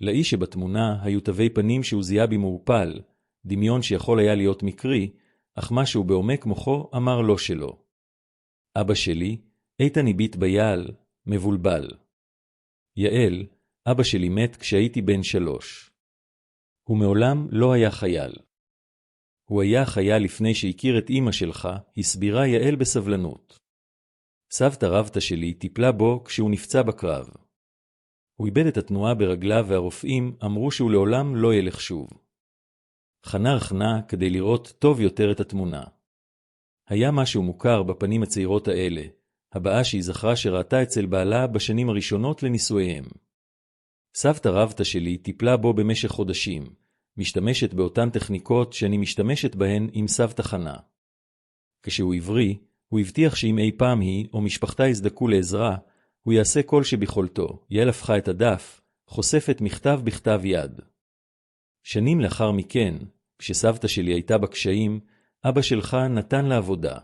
לאיש שבתמונה היו תווי פנים שהוא זיהה במעורפל, דמיון שיכול היה להיות מקרי, אך משהו בעומק מוחו אמר לא שלא. אבא שלי, איתן הביט ביעל, מבולבל. יעל, אבא שלי מת כשהייתי בן 3. הוא מעולם לא היה חייל. הוא היה חייל לפני שהכיר את אמא שלך, הסבירה יעל בסבלנות. סבתא רבתא שלי טיפלה בו כשהוא נפצע בקרב. הוא איבד את התנועה ברגליו והרופאים אמרו שהוא לעולם לא ילך שוב. חנה רחנה כדי לראות טוב יותר את התמונה. היה משהו מוכר בפנים הצעירות האלה, הבאה שהיא זכרה שראתה אצל בעלה בשנים הראשונות לנישואיהם. סבתא רבתא שלי טיפלה בו במשך חודשים, משתמשת באותן טכניקות שאני משתמשת בהן עם סבתא חנה. כשהוא עברי, הוא הבטיח שאם אי פעם היא או משפחתה יזדקו לעזרה, הוא יעשה כל שביכולתו. יעל הפכה את הדף, חושפת מכתב בכתב יד. שנים לאחר מכן, כשסבתא שלי הייתה בקשיים, אבא שלך נתן לה עבודה.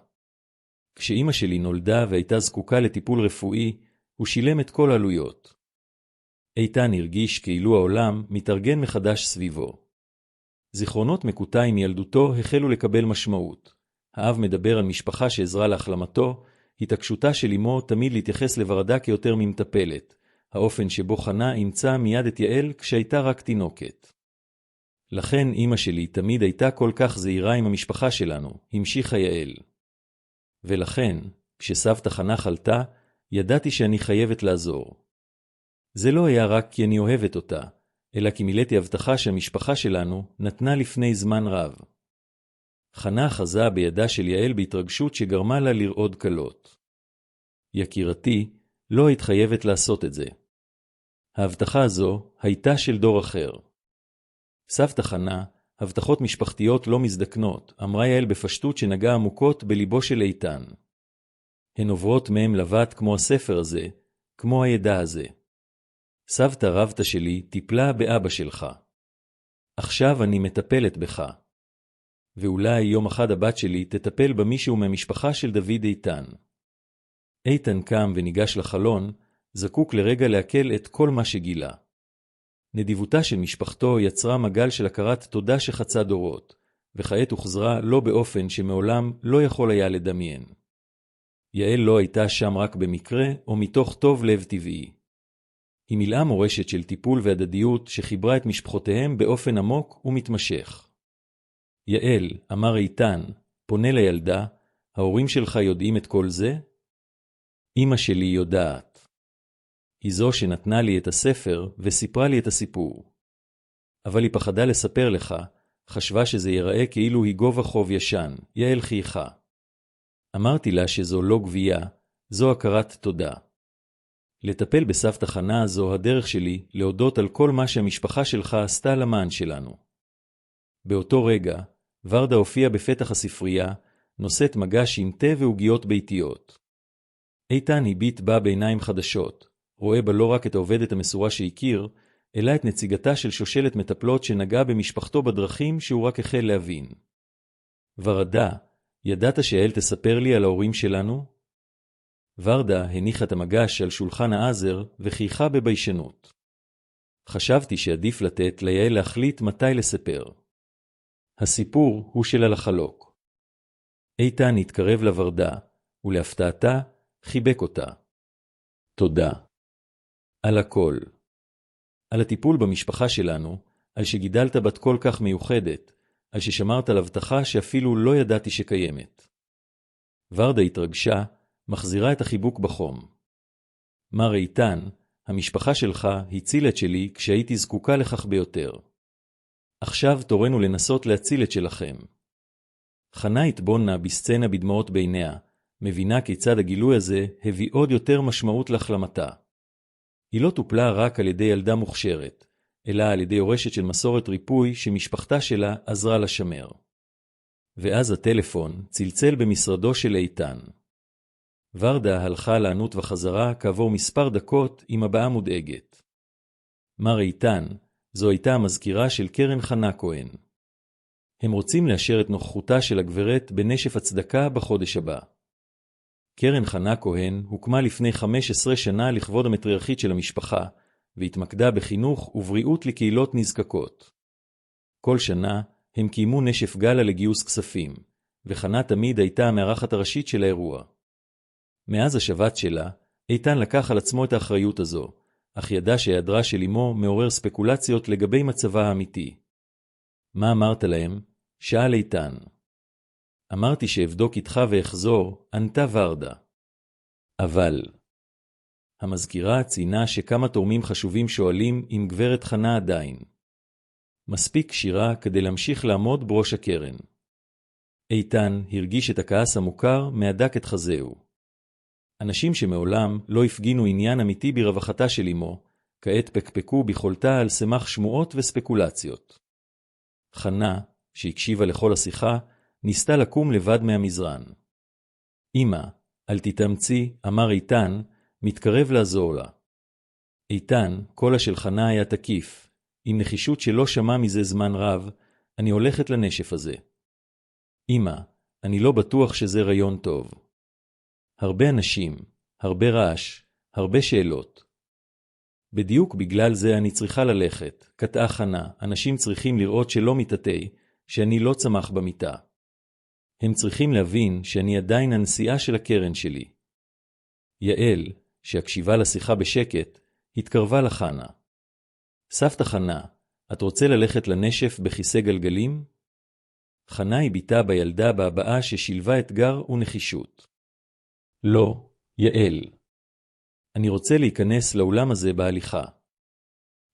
כשאמא שלי נולדה והייתה זקוקה לטיפול רפואי, הוא שילם את כל העלויות. איתן הרגיש כאילו העולם מתארגן מחדש סביבו. זיכרונות מקוטעים מילדותו החלו לקבל משמעות. האב מדבר על משפחה שעזרה להחלמתו, התעקשותה של אמו תמיד להתייחס לוורדה כיותר ממטפלת, האופן שבו חנה אימצה מיד את יעל כשהייתה רק תינוקת. לכן אמא שלי תמיד הייתה כל כך זהירה עם המשפחה שלנו, המשיכה יעל. ולכן, כשסבתא חנה חלתה, ידעתי שאני חייבת לעזור. זה לא היה רק כי אני אוהבת אותה, אלא כי מילאתי הבטחה שהמשפחה שלנו נתנה לפני זמן רב. חנה חזה בידה של יעל בהתרגשות שגרמה לה לרעוד קלות. יקירתי, לא היית חייבת לעשות את זה. ההבטחה הזו הייתה של דור אחר. סבתא חנה, הבטחות משפחתיות לא מזדקנות, אמרה יעל בפשטות שנגעה עמוקות בליבו של איתן. הן עוברות מהם לבט כמו הספר הזה, כמו הידע הזה. סבתא רבתא שלי טיפלה באבא שלך. עכשיו אני מטפלת בך. ואולי יום אחד הבת שלי תטפל במישהו מהמשפחה של דוד איתן. איתן קם וניגש לחלון, זקוק לרגע להקל את כל מה שגילה. נדיבותה של משפחתו יצרה מגל של הכרת תודה שחצה דורות, וכעת הוחזרה לא באופן שמעולם לא יכול היה לדמיין. יעל לא הייתה שם רק במקרה או מתוך טוב לב טבעי. היא מילאה מורשת של טיפול והדדיות שחיברה את משפחותיהם באופן עמוק ומתמשך. יעל, אמר איתן, פונה לילדה, ההורים שלך יודעים את כל זה? אמא שלי יודעת. היא זו שנתנה לי את הספר וסיפרה לי את הסיפור. אבל היא פחדה לספר לך, חשבה שזה ייראה כאילו היא גובה חוב ישן, יעל חייכה. אמרתי לה שזו לא גבייה, זו הכרת תודה. לטפל בסבתא חנה זו הדרך שלי להודות על כל מה שהמשפחה שלך עשתה למען שלנו. באותו רגע, ורדה הופיעה בפתח הספרייה, נושאת מגש עם תה ועוגיות ביתיות. איתן הביט בה בעיניים חדשות, רואה בה לא רק את העובדת המסורה שהכיר, אלא את נציגתה של שושלת מטפלות שנגעה במשפחתו בדרכים שהוא רק החל להבין. ורדה, ידעת שיעל תספר לי על ההורים שלנו? ורדה הניחה את המגש על שולחן העזר וחייכה בביישנות. חשבתי שעדיף לתת ליעל להחליט מתי לספר. הסיפור הוא שלה לחלוק. איתן התקרב לוורדה, ולהפתעתה חיבק אותה. תודה. על הכל. על הטיפול במשפחה שלנו, על שגידלת בת כל כך מיוחדת, על ששמרת על הבטחה שאפילו לא ידעתי שקיימת. ורדה התרגשה, מחזירה את החיבוק בחום. מר איתן, המשפחה שלך הצילה את שלי כשהייתי זקוקה לכך ביותר. עכשיו תורנו לנסות להציל את שלכם. חנה התבוננה בסצנה בדמעות בעיניה, מבינה כיצד הגילוי הזה הביא עוד יותר משמעות להחלמתה. היא לא טופלה רק על ידי ילדה מוכשרת, אלא על ידי יורשת של מסורת ריפוי שמשפחתה שלה עזרה לשמר. ואז הטלפון צלצל במשרדו של איתן. ורדה הלכה לענות וחזרה כעבור מספר דקות עם הבעה מודאגת. מר איתן, זו הייתה המזכירה של קרן חנה כהן. הם רוצים לאשר את נוכחותה של הגברת בנשף הצדקה בחודש הבא. קרן חנה כהן הוקמה לפני 15 שנה לכבוד המטריארכית של המשפחה, והתמקדה בחינוך ובריאות לקהילות נזקקות. כל שנה הם קיימו נשף גלה לגיוס כספים, וחנה תמיד הייתה המארחת הראשית של האירוע. מאז השבת שלה, איתן לקח על עצמו את האחריות הזו, אך ידע שהיעדרה של אמו מעורר ספקולציות לגבי מצבה האמיתי. מה אמרת להם? שאל איתן. אמרתי שאבדוק איתך ואחזור, ענתה ורדה. אבל... המזכירה ציינה שכמה תורמים חשובים שואלים אם גברת חנה עדיין. מספיק שירה כדי להמשיך לעמוד בראש הקרן. איתן הרגיש את הכעס המוכר מהדק את חזהו. אנשים שמעולם לא הפגינו עניין אמיתי ברווחתה של אמו, כעת פקפקו ביכולתה על סמך שמועות וספקולציות. חנה, שהקשיבה לכל השיחה, ניסתה לקום לבד מהמזרן. אמא, אל תתאמצי, אמר איתן, מתקרב לעזור לה. איתן, קולה של חנה היה תקיף. עם נחישות שלא שמע מזה זמן רב, אני הולכת לנשף הזה. אמא, אני לא בטוח שזה רעיון טוב. הרבה אנשים, הרבה רעש, הרבה שאלות. בדיוק בגלל זה אני צריכה ללכת, קטעה חנה, אנשים צריכים לראות שלא מתעתי, שאני לא צמח במיטה. הם צריכים להבין שאני עדיין הנשיאה של הקרן שלי. יעל, שהקשיבה לשיחה בשקט, התקרבה לחנה. סבתא חנה, את רוצה ללכת לנשף בכיסא גלגלים? חנה הביטה בילדה בהבעה ששילבה אתגר ונחישות. לא, יעל. אני רוצה להיכנס לאולם הזה בהליכה.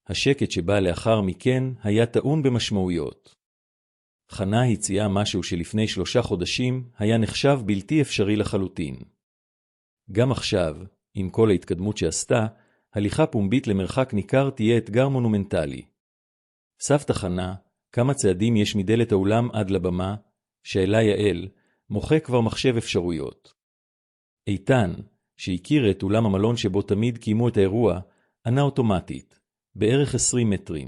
השקט שבא לאחר מכן היה טעון במשמעויות. חנה הציעה משהו שלפני 3 חודשים היה נחשב בלתי אפשרי לחלוטין. גם עכשיו, עם כל ההתקדמות שעשתה, הליכה פומבית למרחק ניכר תהיה אתגר מונומנטלי. סבתא חנה, כמה צעדים יש מדלת האולם עד לבמה, שאלה יעל, מוחה כבר מחשב אפשרויות. איתן, שהכיר את אולם המלון שבו תמיד קיימו את האירוע, ענה אוטומטית, בערך 20 מטרים.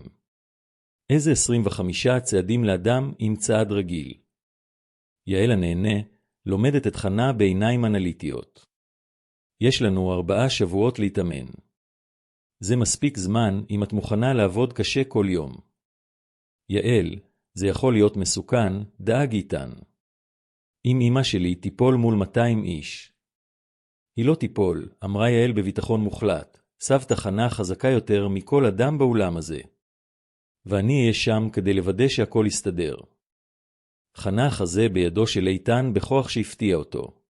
איזה 25 צעדים לאדם עם צעד רגיל. יעל הנהנה לומדת את חנה בעיניים אנליטיות. יש לנו 4 שבועות להתאמן. זה מספיק זמן אם את מוכנה לעבוד קשה כל יום. יעל, זה יכול להיות מסוכן, דאג איתן. אם אמא שלי תיפול מול 200 איש. היא לא תיפול, אמרה יעל בביטחון מוחלט. סבתא חנה חזקה יותר מכל אדם באולם הזה. ואני אהיה שם כדי לוודא שהכל יסתדר. חנה חזה בידו של איתן בכוח שהפתיע אותו.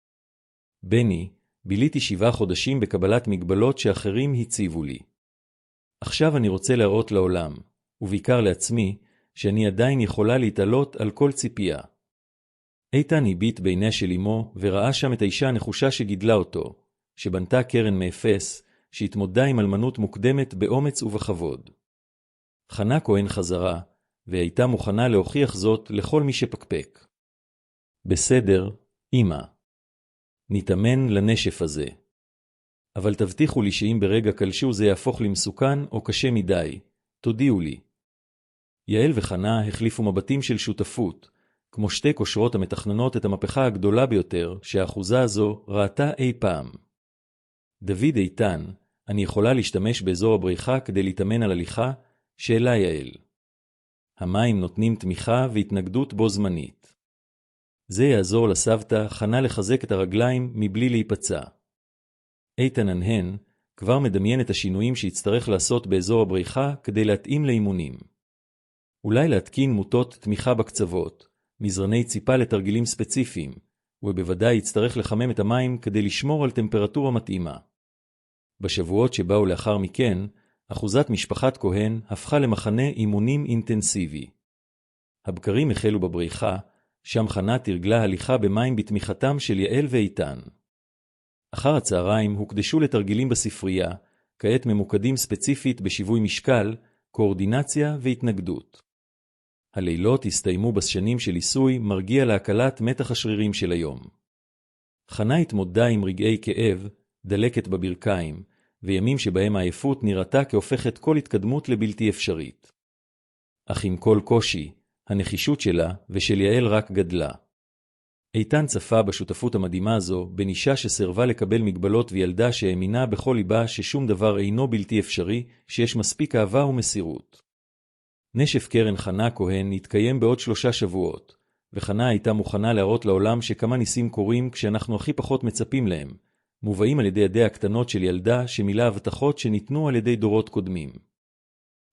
בני, ביליתי 7 חודשים בקבלת מגבלות שאחרים הציבו לי. עכשיו אני רוצה להראות לעולם, ובעיקר לעצמי, שאני עדיין יכולה להתעלות על כל ציפייה. איתן הביט בעיניה של אמו וראה שם את האישה הנחושה שגידלה אותו, שבנתה קרן מאפס, שהתמודדה עם אלמנות מוקדמת באומץ ובכבוד. חנה כהן חזרה, והייתה מוכנה להוכיח זאת לכל מי שפקפק. בסדר, אמא. נתאמן לנשף הזה. אבל תבטיחו לי שאם ברגע כלשהו זה יהפוך למסוכן או קשה מדי, תודיעו לי. יעל וחנה החליפו מבטים של שותפות, כמו 2 קושרות המתכננות את המהפכה הגדולה ביותר שהאחוזה הזו ראתה אי פעם. דוד איתן, אני יכולה להשתמש באזור הבריחה כדי להתאמן על הליכה? שאלה יעל. המים נותנים תמיכה והתנגדות בו זמנית. זה יעזור לסבתא חנה לחזק את הרגליים מבלי להיפצע. איתן הנהן כבר מדמיין את השינויים שיצטרך לעשות באזור הבריחה כדי להתאים לאימונים. אולי להתקין מוטות תמיכה בקצוות, מזרני ציפה לתרגילים ספציפיים, ובוודאי יצטרך לחמם את המים כדי לשמור על טמפרטורה מתאימה. בשבועות שבאו לאחר מכן, אחוזת משפחת כהן הפכה למחנה אימונים אינטנסיבי. הבקרים החלו בבריחה, שם חנה תרגלה הליכה במים בתמיכתם של יעל ואיתן. אחר הצהריים הוקדשו לתרגילים בספרייה, כעת ממוקדים ספציפית בשיווי משקל, קואורדינציה והתנגדות. הלילות הסתיימו בשנים של עיסוי מרגיע להקלת מתח השרירים של היום. חנה התמודדה עם רגעי כאב, דלקת בברכיים, וימים שבהם העייפות נראתה כהופכת כל התקדמות לבלתי אפשרית. אך עם כל קושי, הנחישות שלה ושל יעל רק גדלה. איתן צפה בשותפות המדהימה הזו בין אישה שסרבה לקבל מגבלות וילדה שהאמינה בכל ליבה ששום דבר אינו בלתי אפשרי, שיש מספיק אהבה ומסירות. נשף קרן חנה כהן התקיים בעוד 3 שבועות, וחנה הייתה מוכנה להראות לעולם שכמה ניסים קורים כשאנחנו הכי פחות מצפים להם, מובאים על ידי ידי הקטנות של ילדה שמילאה הבטחות שניתנו על ידי דורות קודמים.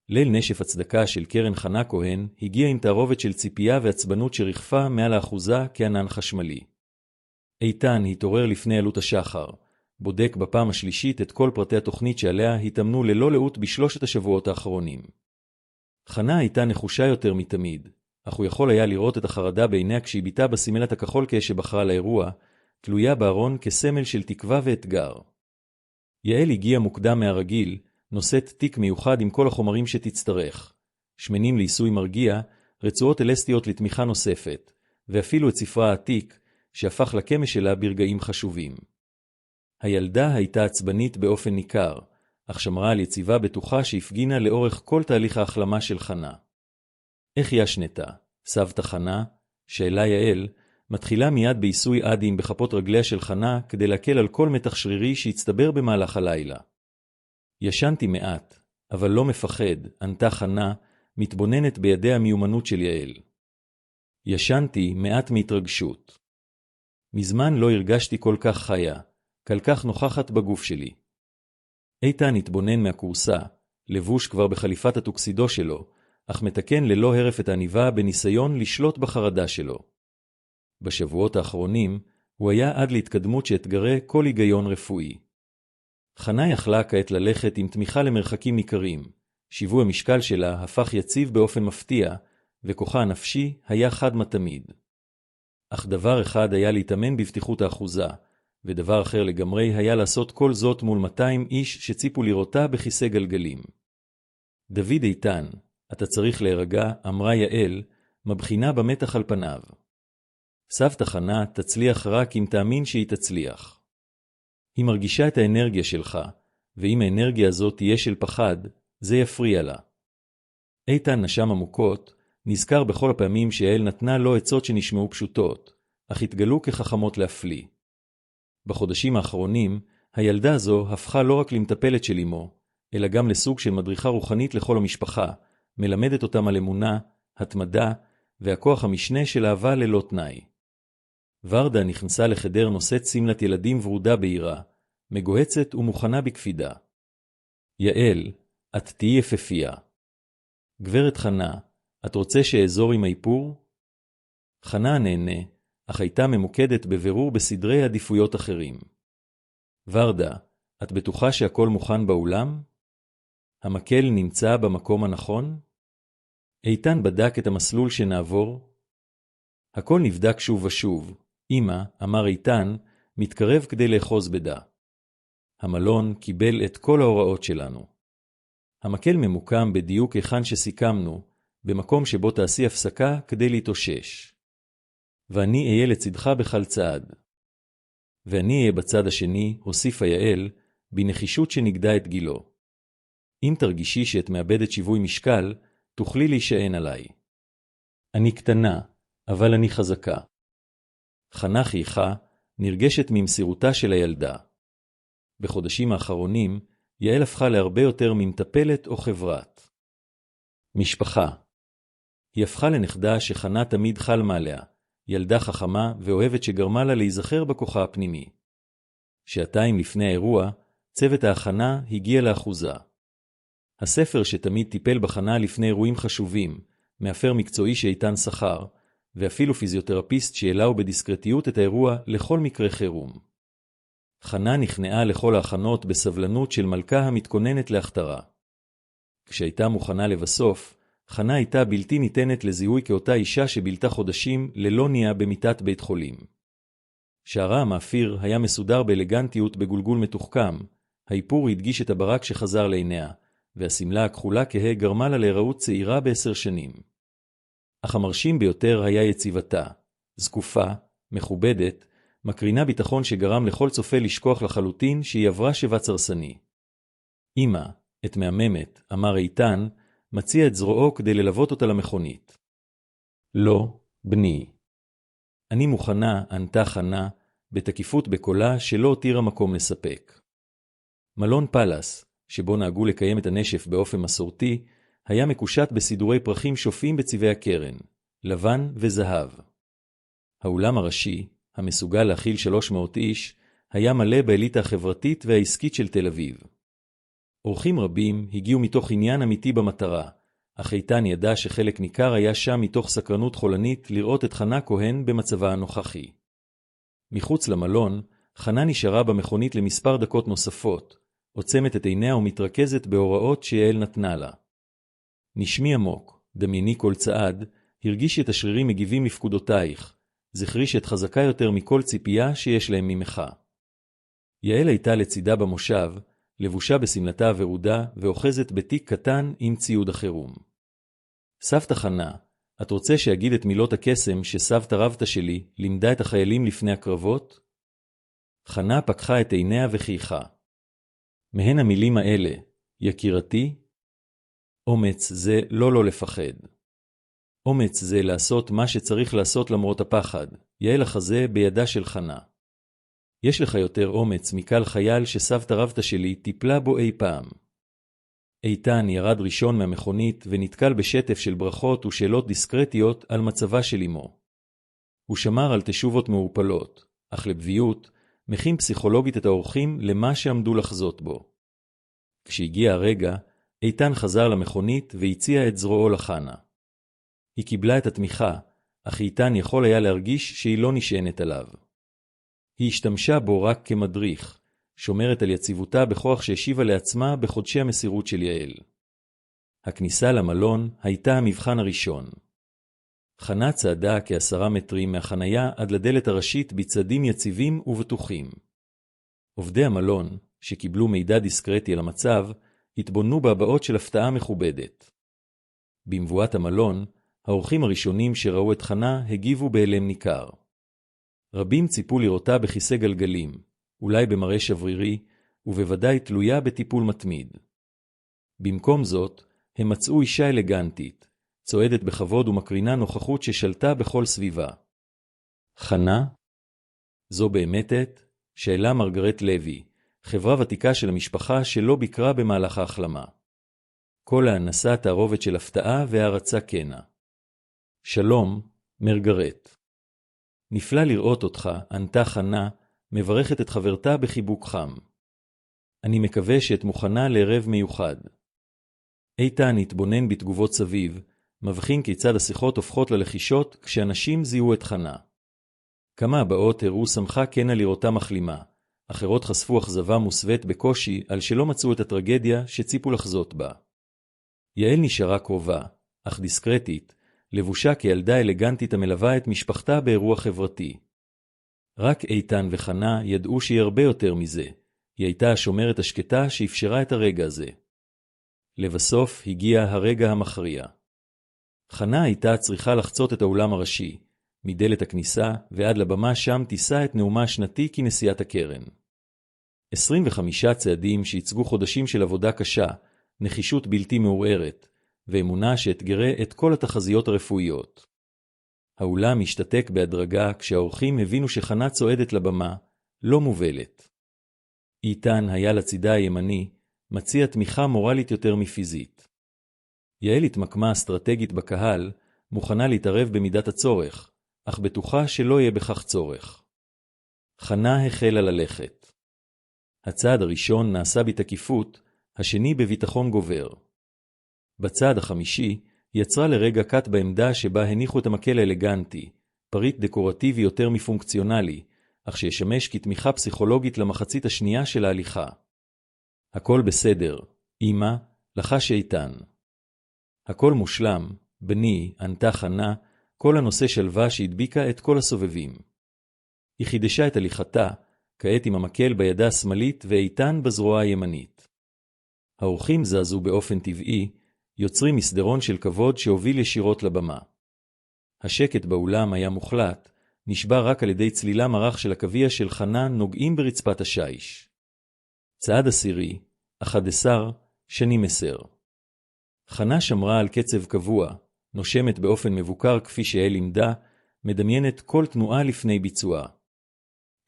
ליל נשף הצדקה של קרן חנה כהן הגיע עם תערובת של ציפייה ועצבנות שרחפה מעל האחוזה כענן חשמלי. איתן התעורר לפני עלות השחר, בודק בפעם השלישית את כל פרטי התוכנית שעליה התאמנו ללא לאות ב3 השבועות האחרונים. חנה הייתה נחושה יותר מתמיד, אך הוא יכול היה לראות את החרדה בעיניה כשהיא ביטה בסימלת הכחול שבחרה לאירוע, תלויה בארון כסמל של תקווה ואתגר. יעל הגיעה מוקדם מהרגיל, נושאת תיק מיוחד עם כל החומרים שתצטרך, שמנים לעיסוי מרגיע, רצועות אלסטיות לתמיכה נוספת, ואפילו את ספרה העתיק, שהפך לקמא שלה ברגעים חשובים. הילדה הייתה עצבנית באופן ניכר, אך שמרה על יציבה בטוחה שהפגינה לאורך כל תהליך ההחלמה של חנה. איך ישנתה? סבתא חנה? שאלה יעל, מתחילה מיד בעיסוי עדים בכפות רגליה של חנה כדי להקל על כל מתח שרירי שהצטבר במהלך הלילה. ישנתי מעט, אבל לא מפחד, ענתה חנה, מתבוננת בידי המיומנות של יעל. ישנתי מעט מהתרגשות. מזמן לא הרגשתי כל כך חיה, כל כך נוכחת בגוף שלי. איתן התבונן מהקורסה, לבוש כבר בחליפת הטוקסידו שלו, אך מתקן ללא הרף את העניבה בניסיון לשלוט בחרדה שלו. בשבועות האחרונים הוא היה עד להתקדמות שאתגרה כל היגיון רפואי. חנה יכלה כעת ללכת עם תמיכה למרחקים ניכרים, שיווי המשקל שלה הפך יציב באופן מפתיע, וכוחה הנפשי היה חד מתמיד. אך דבר אחד היה להתאמן בבטיחות האחוזה, ודבר אחר לגמרי היה לעשות כל זאת מול 200 איש שציפו לראותה בכיסא גלגלים. דוד איתן, אתה צריך להירגע, אמרה יעל, מבחינה במתח על פניו. סבתא חנה תצליח רק אם תאמין שהיא תצליח. היא מרגישה את האנרגיה שלך, ואם האנרגיה הזאת תהיה של פחד, זה יפריע לה. איתן נשם עמוקות, נזכר בכל הפעמים שיעל נתנה לו עצות שנשמעו פשוטות, אך התגלו כחכמות להפליא. בחודשים האחרונים, הילדה הזו הפכה לא רק למטפלת של אמו, אלא גם לסוג של מדריכה רוחנית לכל המשפחה, מלמדת אותם על אמונה, התמדה, והכוח המשנה של אהבה ללא תנאי. ורדה נכנסה לחדר נושאת סמלת ילדים ורודה בהירה, מגוהצת ומוכנה בקפידה. יעל, את תהי יפהפייה. גברת חנה, את רוצה שאעזור עם האיפור? חנה נהנה, אך הייתה ממוקדת בבירור בסדרי עדיפויות אחרים. ורדה, את בטוחה שהכל מוכן באולם? המקל נמצא במקום הנכון? איתן בדק את המסלול שנעבור. הכל נבדק שוב ושוב. אמא, אמר איתן, מתקרב כדי לאחוז בדה. המלון קיבל את כל ההוראות שלנו. המקל ממוקם בדיוק היכן שסיכמנו, במקום שבו תעשי הפסקה כדי להתאושש. ואני אהיה לצדך בכל צעד. ואני אהיה בצד השני, הוסיפה יעל, בנחישות שנגדה את גילו. אם תרגישי שאת מאבדת שיווי משקל, תוכלי להישען עליי. אני קטנה, אבל אני חזקה. חנה חייכה, נרגשת ממסירותה של הילדה. בחודשים האחרונים, יעל הפכה להרבה יותר ממטפלת או חברת. משפחה. היא הפכה לנכדה שחנה תמיד חלמה עליה, ילדה חכמה ואוהבת שגרמה לה להיזכר בכוחה הפנימי. שעתיים לפני האירוע, צוות ההכנה הגיע לאחוזה. הספר שתמיד טיפל בחנה לפני אירועים חשובים, מאפר מקצועי שאיתן שכר, ואפילו פיזיותרפיסט שאלהו בדיסקרטיות את האירוע לכל מקרה חירום. חנה נכנעה לכל ההכנות בסבלנות של מלכה המתכוננת להכתרה. כשהייתה מוכנה לבסוף, חנה הייתה בלתי ניתנת לזיהוי כאותה אישה שבילתה חודשים ללא ניעה במיטת בית חולים. שערה המאפיר היה מסודר באלגנטיות בגולגול מתוחכם, האיפור הדגיש את הברק שחזר לעיניה, והסמלה הכחולה כהה גרמה לה להיראות צעירה ב10 שנים. אך המרשים ביותר היה יציבתה, זקופה, מכובדת, מקרינה ביטחון שגרם לכל צופה לשכוח לחלוטין שהיא עברה שבץ הרסני. אמא, את מהממת, אמר איתן, מציע את זרועו כדי ללוות אותה למכונית. לא, בני. אני מוכנה, ענתה חנה, בתקיפות בקולה שלא הותירה מקום לספק. מלון פלס, שבו נהגו לקיים את הנשף באופן מסורתי, היה מקושט בסידורי פרחים שופעים בצבעי הקרן, לבן וזהב. האולם הראשי, המסוגל להכיל 300 איש, היה מלא באליטה החברתית והעסקית של תל אביב. אורחים רבים הגיעו מתוך עניין אמיתי במטרה, אך איתן ידע שחלק ניכר היה שם מתוך סקרנות חולנית לראות את חנה כהן במצבה הנוכחי. מחוץ למלון, חנה נשארה במכונית למספר דקות נוספות, עוצמת את עיניה ומתרכזת בהוראות שיעל נתנה לה. נשמי עמוק, דמייני כל צעד, הרגישי את השרירים מגיבים לפקודותייך, זכרי שאת חזקה יותר מכל ציפייה שיש להם ממך. יעל הייתה לצידה במושב, לבושה בסמלתה ורודה ואוחזת בתיק קטן עם ציוד החירום. סבתא חנה, את רוצה שאגיד את מילות הקסם שסבתא רבתא שלי לימדה את החיילים לפני הקרבות? חנה פקחה את עיניה וחייכה. מהן המילים האלה, יקירתי? אומץ זה לא לפחד. אומץ זה לעשות מה שצריך לעשות למרות הפחד, יעל החזה בידה של חנה. יש לך יותר אומץ מקל חייל שסבתא רבתא שלי טיפלה בו אי פעם. איתן ירד ראשון מהמכונית ונתקל בשטף של ברכות ושאלות דיסקרטיות על מצבה של אמו. הוא שמר על תשובות מעורפלות, אך לבביות, מכין פסיכולוגית את האורחים למה שעמדו לחזות בו. כשהגיע הרגע, איתן חזר למכונית והציע את זרועו לחנה. היא קיבלה את התמיכה, אך איתן יכול היה להרגיש שהיא לא נשענת עליו. היא השתמשה בו רק כמדריך, שומרת על יציבותה בכוח שהשיבה לעצמה בחודשי המסירות של יעל. הכניסה למלון הייתה המבחן הראשון. חנה צעדה כ10 מטרים מהחנייה עד לדלת הראשית בצעדים יציבים ובטוחים. עובדי המלון, שקיבלו מידע דיסקרטי על המצב, התבוננו בהבעות של הפתעה מכובדת. במבואת המלון, האורחים הראשונים שראו את חנה הגיבו בהלם ניכר. רבים ציפו לראותה בכיסא גלגלים, אולי במראה שברירי, ובוודאי תלויה בטיפול מתמיד. במקום זאת, הם מצאו אישה אלגנטית, צועדת בכבוד ומקרינה נוכחות ששלטה בכל סביבה. חנה? זו באמת את? שאלה מרגרט לוי, חברה ותיקה של המשפחה שלא ביקרה במהלך ההחלמה. כל ההנסה תערובת של הפתעה והערצה כנה. שלום, מרגרט. נפלא לראות אותך, ענתה חנה, מברכת את חברתה בחיבוק חם. אני מקווה שאת מוכנה לערב מיוחד. איתן התבונן בתגובות סביב, מבחין כיצד השיחות הופכות ללחישות כשאנשים זיהו את חנה. כמה הבאות הראו שמחה כנה לראותה מחלימה, אחרות חשפו אכזבה מוסווית בקושי על שלא מצאו את הטרגדיה שציפו לחזות בה. יעל נשארה קרובה, אך דיסקרטית, לבושה כילדה אלגנטית המלווה את משפחתה באירוע חברתי. רק איתן וחנה ידעו שהיא הרבה יותר מזה. היא הייתה השומרת השקטה שאפשרה את הרגע הזה. לבסוף הגיע הרגע המכריע. חנה הייתה צריכה לחצות את האולם הראשי, מדלת הכניסה ועד לבמה שם תישא את נאומה השנתי כנשיאת הקרן. 25 צעדים שייצגו חודשים של עבודה קשה, נחישות בלתי מעורערת, ואמונה שאתגרה את כל התחזיות הרפואיות. האולם השתתק בהדרגה כשהאורחים הבינו שחנה צועדת לבמה, לא מובלת. איתן היה לצידה הימני, מציע תמיכה מורלית יותר מפיזית. יעל התמקמה אסטרטגית בקהל, מוכנה להתערב במידת הצורך, אך בטוחה שלא יהיה בכך צורך. חנה החלה ללכת. הצעד הראשון נעשה בתקיפות, השני בביטחון גובר. בצעד החמישי, יצרה לרגע קט בעמדה שבה הניחו את המקל האלגנטי, פריט דקורטיבי יותר מפונקציונלי, אך שישמש כתמיכה פסיכולוגית למחצית השנייה של ההליכה. הכל בסדר, אמא, לחש איתן. הכל מושלם, בני, ענתה חנה, כל הנושא שלווה שהדביקה את כל הסובבים. היא חידשה את הליכתה, כעת עם המקל בידה השמאלית ואיתן בזרוע הימנית. האורחים זזו באופן טבעי, יוצרים מסדרון של כבוד שהוביל ישירות לבמה. השקט באולם היה מוחלט, נשבר רק על ידי צלילה מרח של הקביע של חנה נוגעים ברצפת השיש. צעד עשירי, 11, שני 10. חנה שמרה על קצב קבוע, נושמת באופן מבוקר כפי שיעל לימדה, מדמיינת כל תנועה לפני ביצוע.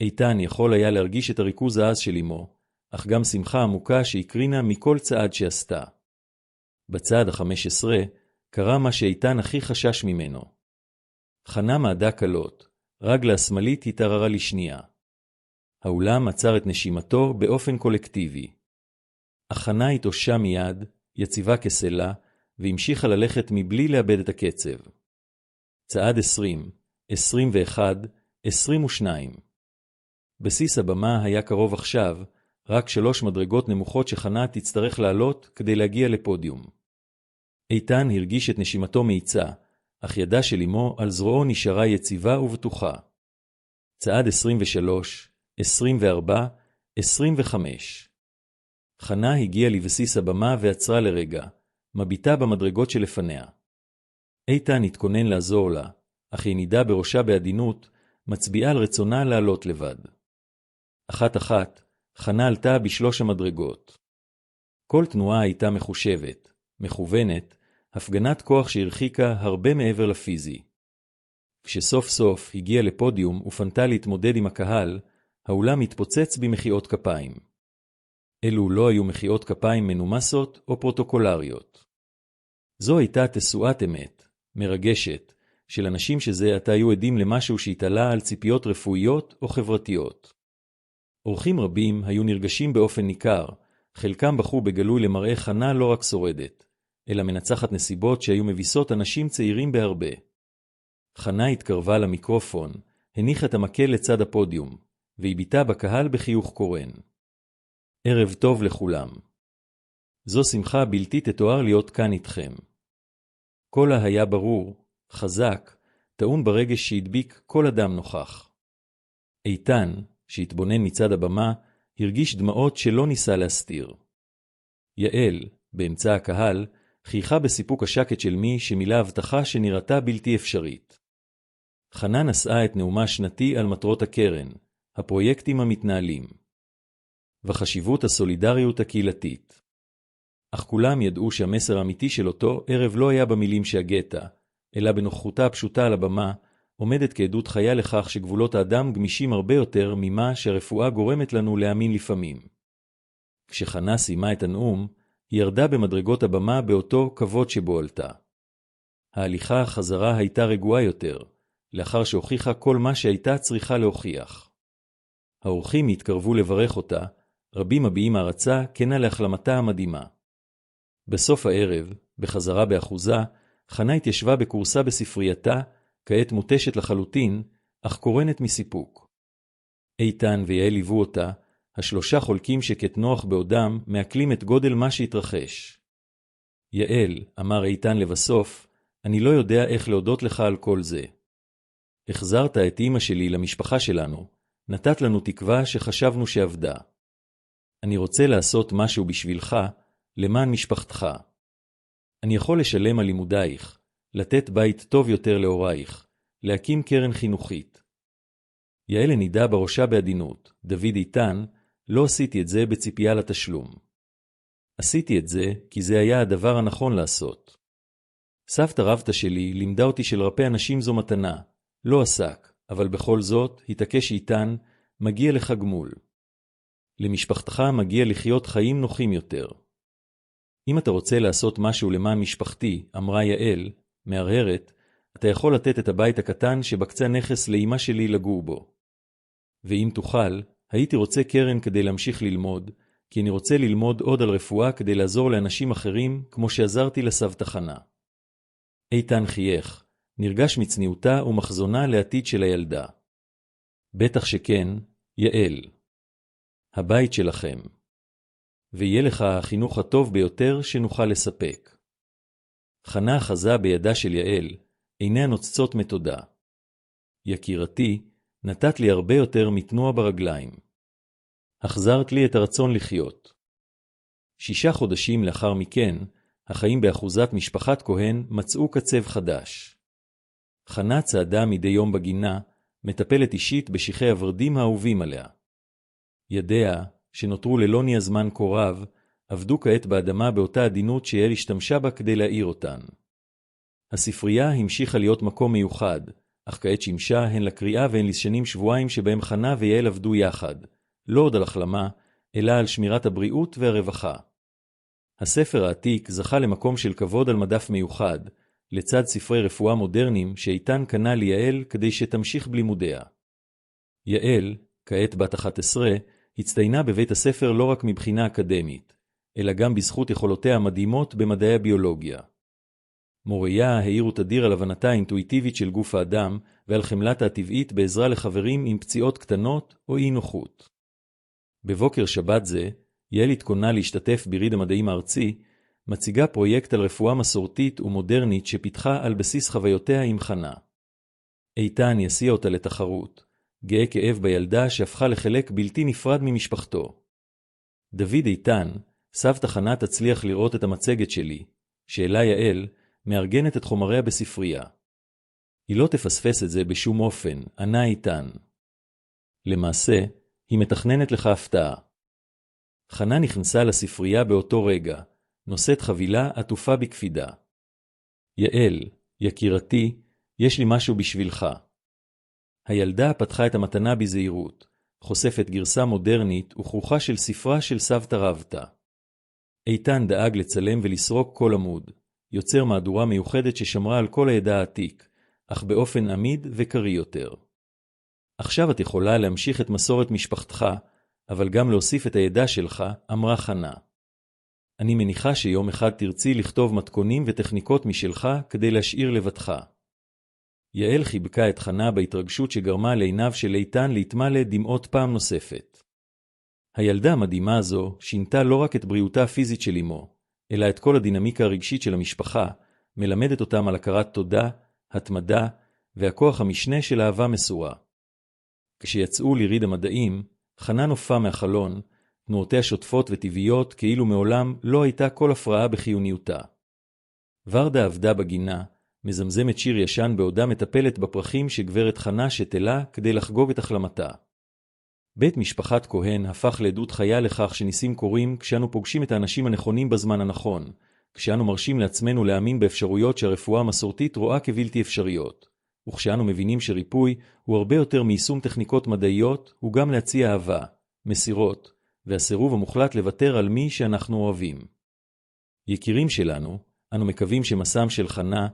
איתן יכול היה להרגיש את הריכוז העז של אמו, אך גם שמחה עמוקה שהקרינה מכל צעד שעשתה. בצעד ה-15 קרה מה שאיתן הכי חשש ממנו. חנה מעדה קלות, רגלה השמאלית התערערה לשנייה. האולם עצר את נשימתו באופן קולקטיבי. אך חנה התאוששה מיד, יציבה כסלע, והמשיכה ללכת מבלי לאבד את הקצב. צעד 20, 21, 22. בסיס הבמה היה קרוב עכשיו, רק 3 מדרגות נמוכות שחנה תצטרך לעלות כדי להגיע לפודיום. איתן הרגיש את נשימתו מאיצה, אך ידה של אמו על זרועו נשארה יציבה ובטוחה. צעד 23, 24, 25. חנה הגיעה לבסיס הבמה ועצרה לרגע, מביטה במדרגות שלפניה. איתן התכונן לעזור לה, אך היא נידה בראשה בעדינות, מצביעה על רצונה לעלות לבד. אחת, חנה עלתה בשלוש המדרגות. כל תנועה הייתה מחושבת, מכוונת, הפגנת כוח שהרחיקה הרבה מעבר לפיזי. כשסוף סוף הגיעה לפודיום ופנתה להתמודד עם הקהל, האולם התפוצץ במחיאות כפיים. אלו לא היו מחיאות כפיים מנומסות או פרוטוקולריות. זו הייתה תסועת אמת, מרגשת, של אנשים שזה עתה היו עדים למשהו שהתעלה על ציפיות רפואיות או חברתיות. אורחים רבים היו נרגשים באופן ניכר, חלקם בחרו בגלוי למראה חנה לא רק שורדת, אלא מנצחת נסיבות שהיו מביסות אנשים צעירים בהרבה. חנה התקרבה למיקרופון, הניחה את המקל לצד הפודיום, והביטה בקהל בחיוך קורן. ערב טוב לכולם. זו שמחה בלתי תתואר להיות כאן איתכם. קולה היה ברור, חזק, טעון ברגש שהדביק כל אדם נוכח. איתן, שהתבונן מצד הבמה, הרגיש דמעות שלא ניסה להסתיר. יעל, באמצע הקהל, חייכה בסיפוק השקט של מי שמילא הבטחה שנראתה בלתי אפשרית. חנה נשאה את נאומה שנתי על מטרות הקרן, הפרויקטים המתנהלים, וחשיבות הסולידריות הקהילתית. אך כולם ידעו שהמסר האמיתי של אותו ערב לא היה במילים שהגתה, אלא בנוכחותה הפשוטה על הבמה, עומדת כעדות חיה לכך שגבולות האדם גמישים הרבה יותר ממה שהרפואה גורמת לנו להאמין לפעמים. כשחנה סיימה את הנאום, היא ירדה במדרגות הבמה באותו כבוד שבו עלתה. ההליכה החזרה הייתה רגועה יותר, לאחר שהוכיחה כל מה שהייתה צריכה להוכיח. האורחים התקרבו לברך אותה, רבים מביעים הערצה כנה להחלמתה המדהימה. בסוף הערב, בחזרה באחוזה, חנה התיישבה בקורסה בספרייתה, כעת מוטשת לחלוטין, אך קורנת מסיפוק. איתן ויעל ליוו אותה, השלושה חולקים שקט נוח בעודם מעכלים את גודל מה שהתרחש. יעל, אמר איתן לבסוף, אני לא יודע איך להודות לך על כל זה. החזרת את אמא שלי למשפחה שלנו, נתת לנו תקווה שחשבנו שעבדה. אני רוצה לעשות משהו בשבילך, למען משפחתך. אני יכול לשלם על לימודייך, לתת בית טוב יותר להורייך, להקים קרן חינוכית. יעל נידה בראשה בעדינות, דוד איתן, לא עשיתי את זה בציפייה לתשלום. עשיתי את זה כי זה היה הדבר הנכון לעשות. סבתא רבתא שלי לימדה אותי שלרפא אנשים זו מתנה, לא עסק, אבל בכל זאת, התעקש איתן, מגיע לך גמול. למשפחתך מגיע לחיות חיים נוחים יותר. אם אתה רוצה לעשות משהו למען משפחתי, אמרה יעל, מהרהרת, אתה יכול לתת את הבית הקטן שבקצה נכס לאמא שלי לגור בו. ואם תוכל, הייתי רוצה קרן כדי להמשיך ללמוד, כי אני רוצה ללמוד עוד על רפואה כדי לעזור לאנשים אחרים, כמו שעזרתי לסבתא חנה. איתן חייך, נרגש מצניעותה ומחזונה לעתיד של הילדה. בטח שכן, יעל. הבית שלכם. ויהיה לך החינוך הטוב ביותר שנוכל לספק. חנה חזה בידה של יעל, עיניה נוצצות מתודה. יקירתי, נתת לי הרבה יותר מתנוע ברגליים. החזרת לי את הרצון לחיות. 6 חודשים לאחר מכן, החיים באחוזת משפחת כהן מצאו קצב חדש. חנה צעדה מדי יום בגינה, מטפלת אישית בשכי הוורדים האהובים עליה. ידיה, שנותרו ללוני הזמן קורב, עבדו כעת באדמה באותה עדינות שיעל השתמשה בה כדי להאיר אותן. הספרייה המשיכה להיות מקום מיוחד, אך כעת שימשה הן לקריאה והן לשנים שבועיים שבהם חנה ויעל עבדו יחד, לא עוד על החלמה, אלא על שמירת הבריאות והרווחה. הספר העתיק זכה למקום של כבוד על מדף מיוחד, לצד ספרי רפואה מודרניים שאיתן קנה ליעל כדי שתמשיך בלימודיה. יעל, כעת בת 11, הצטיינה בבית הספר לא רק מבחינה אקדמית, אלא גם בזכות יכולותיה המדהימות במדעי הביולוגיה. מוריה העירו תדיר על הבנתה האינטואיטיבית של גוף האדם ועל חמלתה הטבעית בעזרה לחברים עם פציעות קטנות או אי נוחות. בבוקר שבת זה, יעל התכוננה להשתתף בריד המדעים הארצי, מציגה פרויקט על רפואה מסורתית ומודרנית שפיתחה על בסיס חוויותיה עם חנה. איתן יסיע אותה לתחרות, גאה כאב בילדה שהפכה לחלק בלתי נפרד ממשפחתו. דוד איתן, סבתא חנה תצליח לראות את המצגת שלי, שאלה יעל, מארגנת את חומריה בספרייה. היא לא תפספס את זה בשום אופן, ענה איתן. למעשה, היא מתכננת לך הפתעה. חנה נכנסה לספרייה באותו רגע, נושאת חבילה עטופה בקפידה. יעל, יקירתי, יש לי משהו בשבילך. הילדה פתחה את המתנה בזהירות, חושפת גרסה מודרנית וכרוכה של ספרה של סבתא רבתא. איתן דאג לצלם ולסרוק כל עמוד, יוצר מהדורה מיוחדת ששמרה על כל הידע העתיק, אך באופן עמיד וקרי יותר. עכשיו את יכולה להמשיך את מסורת משפחתך, אבל גם להוסיף את הידע שלך, אמרה חנה. אני מניחה שיום אחד תרצי לכתוב מתכונים וטכניקות משלך כדי להשאיר לבדך. יעל חיבקה את חנה בהתרגשות שגרמה לעיניו של איתן להתמלא דמעות פעם נוספת. הילדה המדהימה הזו שינתה לא רק את בריאותה הפיזית של אמו, אלא את כל הדינמיקה הרגשית של המשפחה, מלמדת אותם על הכרת תודה, התמדה והכוח המשנה של אהבה מסורה. כשיצאו ליריד המדעים, חנה נופה מהחלון, תנועותיה שוטפות וטבעיות כאילו מעולם לא הייתה כל הפרעה בחיוניותה. ורדה עבדה בגינה, מזמזמת שיר ישן בעודה מטפלת בפרחים שגברת חנה שתלה כדי לחגוג את החלמתה. בית משפחת כהן הפך לעדות חיה לכך שניסים קורים כשאנו פוגשים את האנשים הנכונים בזמן הנכון, כשאנו מרשים לעצמנו להאמין באפשרויות שהרפואה המסורתית רואה כבלתי אפשריות, וכשאנו מבינים שריפוי הוא הרבה יותר מיישום טכניקות מדעיות, הוא גם להציע אהבה, מסירות, והסירוב המוחלט לוותר על מי שאנחנו אוהבים. יקירים שלנו, אנו מקווים שמסעם של חנה,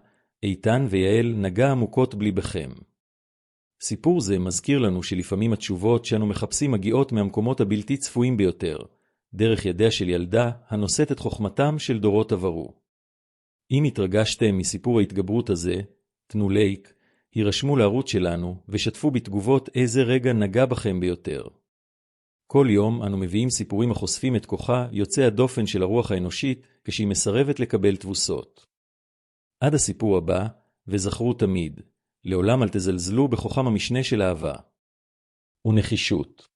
איתן ויעל נגע עמוקות בליבכם. סיפור זה מזכיר לנו שלפעמים התשובות שאנו מחפשים מגיעות מהמקומות הבלתי צפויים ביותר, דרך ידיה של ילדה הנושאת את חוכמתם של דורות עברו. אם התרגשתם מסיפור ההתגברות הזה, תנו לייק, הירשמו לערוץ שלנו ושתפו בתגובות איזה רגע נגע בכם ביותר. כל יום אנו מביאים סיפורים החושפים את כוחה יוצא הדופן של הרוח האנושית כשהיא מסרבת לקבל תבוסות. עד הסיפור הבא, וזכרו תמיד, לעולם אל תזלזלו בכוחם המשנה של אהבה ונחישות.